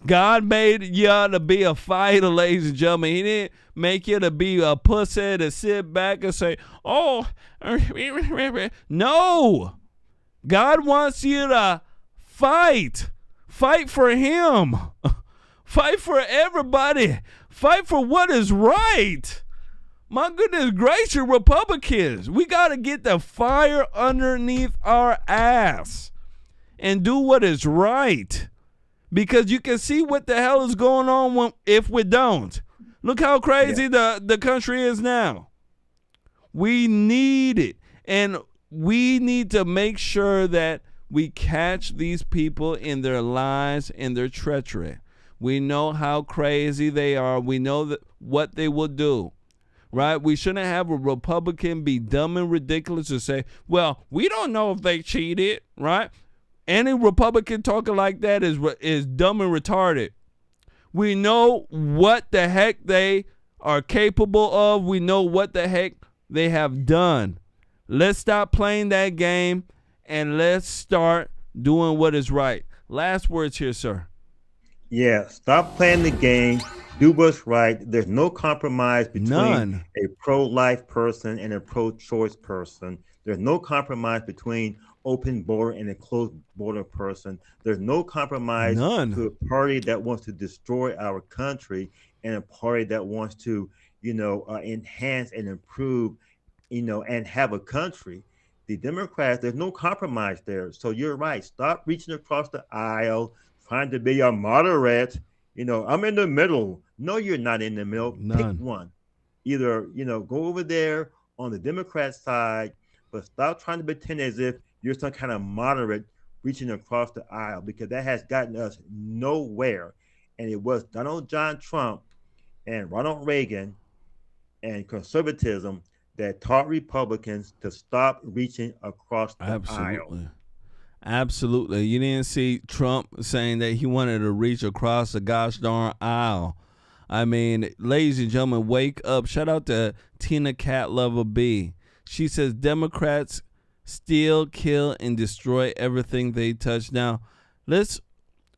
Speaker 3: God made you to be a fighter, ladies and gentlemen. He didn't make you to be a pussy to sit back and say, oh, no. God wants you to fight. Fight for him. Fight for everybody. Fight for what is right. My goodness gracious, Republicans. We got to get the fire underneath our ass and do what is right. Because you can see what the hell is going on if we don't. Look how crazy the country is now. We need it. And we need to make sure that we catch these people in their lies and their treachery. We know how crazy they are. We know what they will do. Right? We shouldn't have a Republican be dumb and ridiculous to say, well, we don't know if they cheated. Right? Any Republican talking like that is dumb and retarded. We know what the heck they are capable of. We know what the heck they have done. Let's stop playing that game and let's start doing what is right. Last words here, sir.
Speaker 1: Yeah, stop playing the game. Do what's right. There's no compromise between a pro-life person and a pro-choice person. There's no compromise between open border and a closed border person. There's no compromise to a party that wants to destroy our country and a party that wants to, enhance and improve, and have a country. The Democrats, there's no compromise there. So you're right. Stop reaching across the aisle, trying to be a moderate. I'm in the middle. No, you're not in the middle. Pick one. Either, go over there on the Democrat side, but stop trying to pretend as if you're some kind of moderate reaching across the aisle, because that has gotten us nowhere. And it was Donald John Trump and Ronald Reagan and conservatism that taught Republicans to stop reaching across the aisle.
Speaker 3: Absolutely. You didn't see Trump saying that he wanted to reach across the gosh darn aisle. I mean, ladies and gentlemen, wake up. Shout out to Tina Cat Lover B. She says Democrats steal, kill, and destroy everything they touch. Now, let's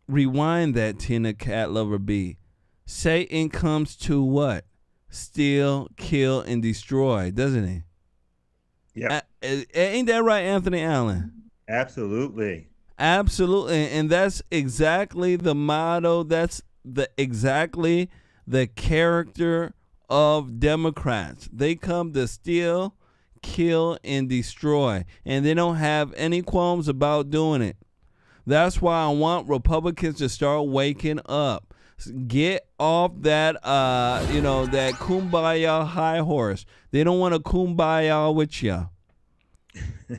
Speaker 3: rewind that, Tina Cat Lover B. Satan comes to what? Steal, kill, and destroy, doesn't he?
Speaker 1: Yeah.
Speaker 3: Ain't that right, Anthony Allen?
Speaker 1: Absolutely.
Speaker 3: Absolutely. And that's exactly the motto. That's exactly the character of Democrats. They come to steal, kill, and destroy. And they don't have any qualms about doing it. That's why I want Republicans to start waking up. Get off that, that kumbaya high horse. They don't want to kumbaya with you.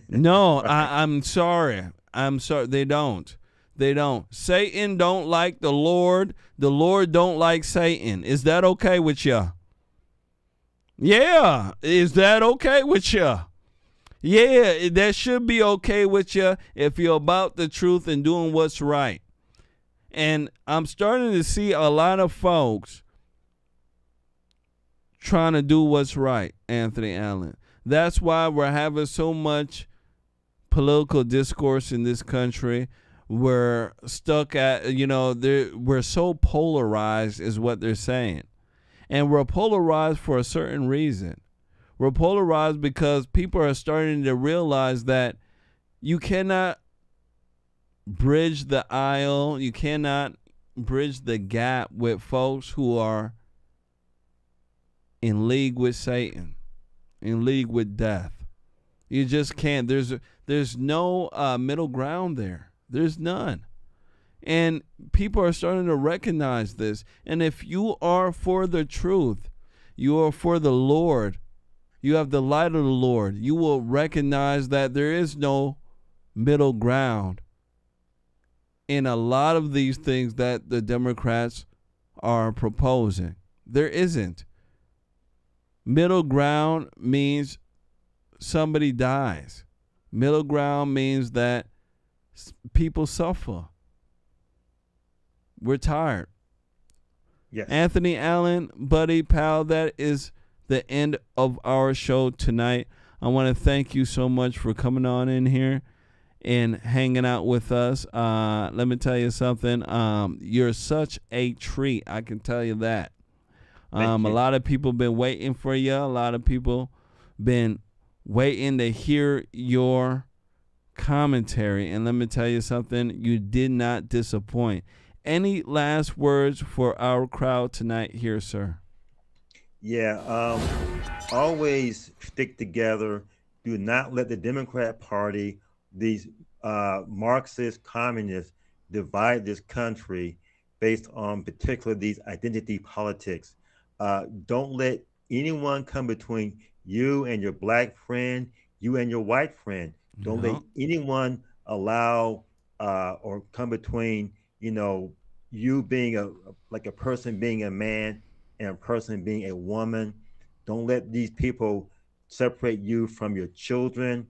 Speaker 3: No, I'm sorry. I'm sorry. They don't. They don't. Satan don't like the Lord. The Lord don't like Satan. Is that okay with you? Yeah. Is that okay with you? Yeah, that should be okay with you if you're about the truth and doing what's right. And I'm starting to see a lot of folks trying to do what's right, Anthony Allen. That's why we're having so much political discourse in this country. We're stuck at, we're so polarized is what they're saying. And we're polarized for a certain reason. We're polarized because people are starting to realize that you cannot bridge the aisle. You cannot bridge the gap with folks who are in league with Satan, in league with death. You just can't. There's no middle ground there. There's none. And people are starting to recognize this. And if you are for the truth, you are for the Lord, you have the light of the Lord, you will recognize that there is no middle ground in a lot of these things that the Democrats are proposing. There isn't. Middle ground means somebody dies. Middle ground means that people suffer. We're tired.
Speaker 1: Yes.
Speaker 3: Anthony Allen, buddy, pal, that is the end of our show tonight. I want to thank you so much for coming on in here and hanging out with us. Let me tell you something. You're such a treat. I can tell you that. A lot of people been waiting for you. A lot of people been waiting to hear your commentary. And let me tell you something. You did not disappoint. Any last words for our crowd tonight here, sir?
Speaker 1: Yeah, always stick together. Do not let the Democrat Party, these Marxist communists, divide this country based on particularly these identity politics. Don't let anyone come between you and your black friend, you and your white friend. Don't let anyone allow or come between, you being a person being a man and a person being a woman. Don't let these people separate you from your children.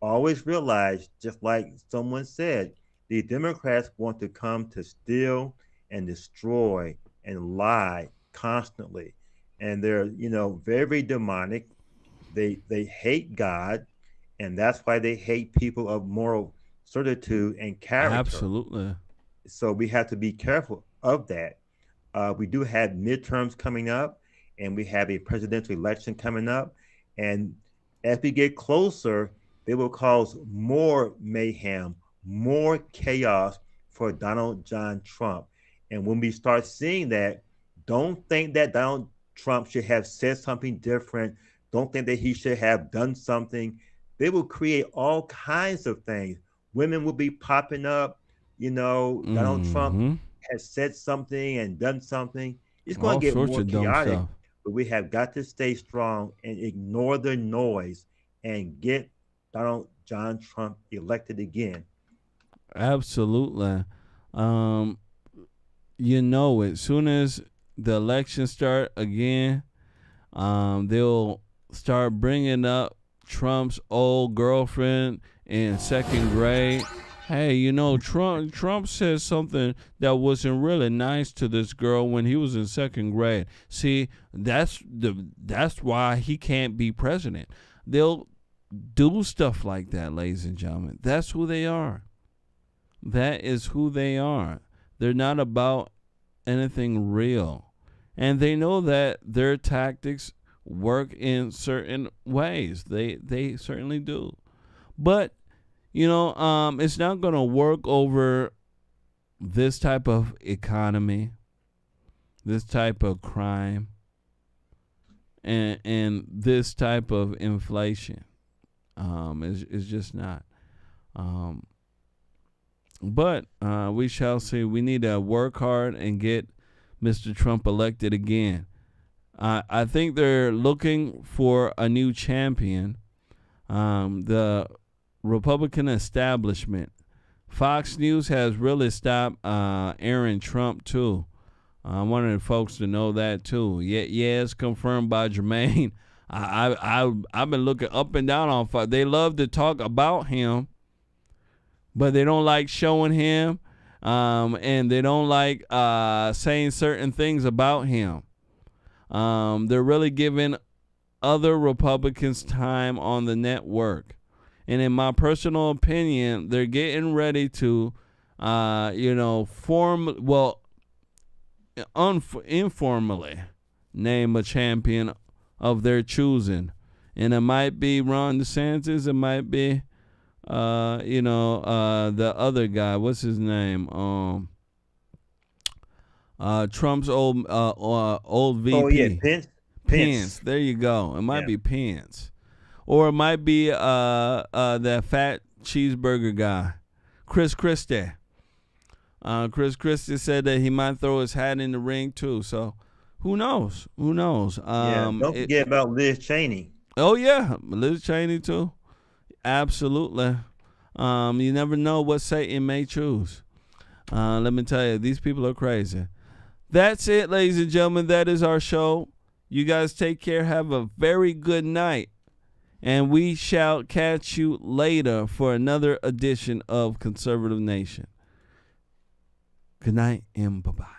Speaker 1: Always realize, just like someone said, the Democrats want to come to steal and destroy and lie constantly. And they're, very, very demonic. They hate God, and that's why they hate people of moral certitude and character.
Speaker 3: Absolutely.
Speaker 1: So we have to be careful of that. We do have midterms coming up, and we have a presidential election coming up. And as we get closer, they will cause more mayhem, more chaos for Donald John Trump. And when we start seeing that, don't think that Donald Trump should have said something different. Don't think that he should have done something. They will create all kinds of things. Women will be popping up. Donald Trump has said something and done something. It's going to get more chaotic, but we have got to stay strong and ignore the noise and get Donald John Trump elected again.
Speaker 3: Absolutely. As soon as the elections start again, they'll start bringing up Trump's old girlfriend in second grade. Hey, Trump said something that wasn't really nice to this girl when he was in second grade. See, that's why he can't be president. They'll do stuff like that, ladies and gentlemen. That's who they are. That is who they are. They're not about anything real. And they know that their tactics work in certain ways. They certainly do. But it's not going to work over this type of economy, this type of crime. and this type of inflation. Is just not. But we shall see. We need to work hard and get Mr. Trump elected again. I think they're looking for a new champion. The Republican establishment. Fox News has really stopped airing Trump too. I wanted folks to know that too. Yeah, it's confirmed by Jermain. I've been looking up and down on Fox. They love to talk about him, but they don't like showing him, and they don't like saying certain things about him. They're really giving other Republicans time on the network. And in my personal opinion, they're getting ready to, informally name a champion of their choosing. And it might be Ron DeSantis. It might be, the other guy. What's his name? Trump's old VP.
Speaker 1: Oh, yeah, Pence.
Speaker 3: There you go. It might be Pence. Or it might be that fat cheeseburger guy, Chris Christie. Chris Christie said that he might throw his hat in the ring too. So who knows? Who knows?
Speaker 1: Don't forget about Liz Cheney.
Speaker 3: Oh yeah, Liz Cheney too. Absolutely. You never know what Satan may choose. Let me tell you, these people are crazy. That's it, ladies and gentlemen. That is our show. You guys take care. Have a very good night. And we shall catch you later for another edition of Conservative Nation. Good night and bye-bye.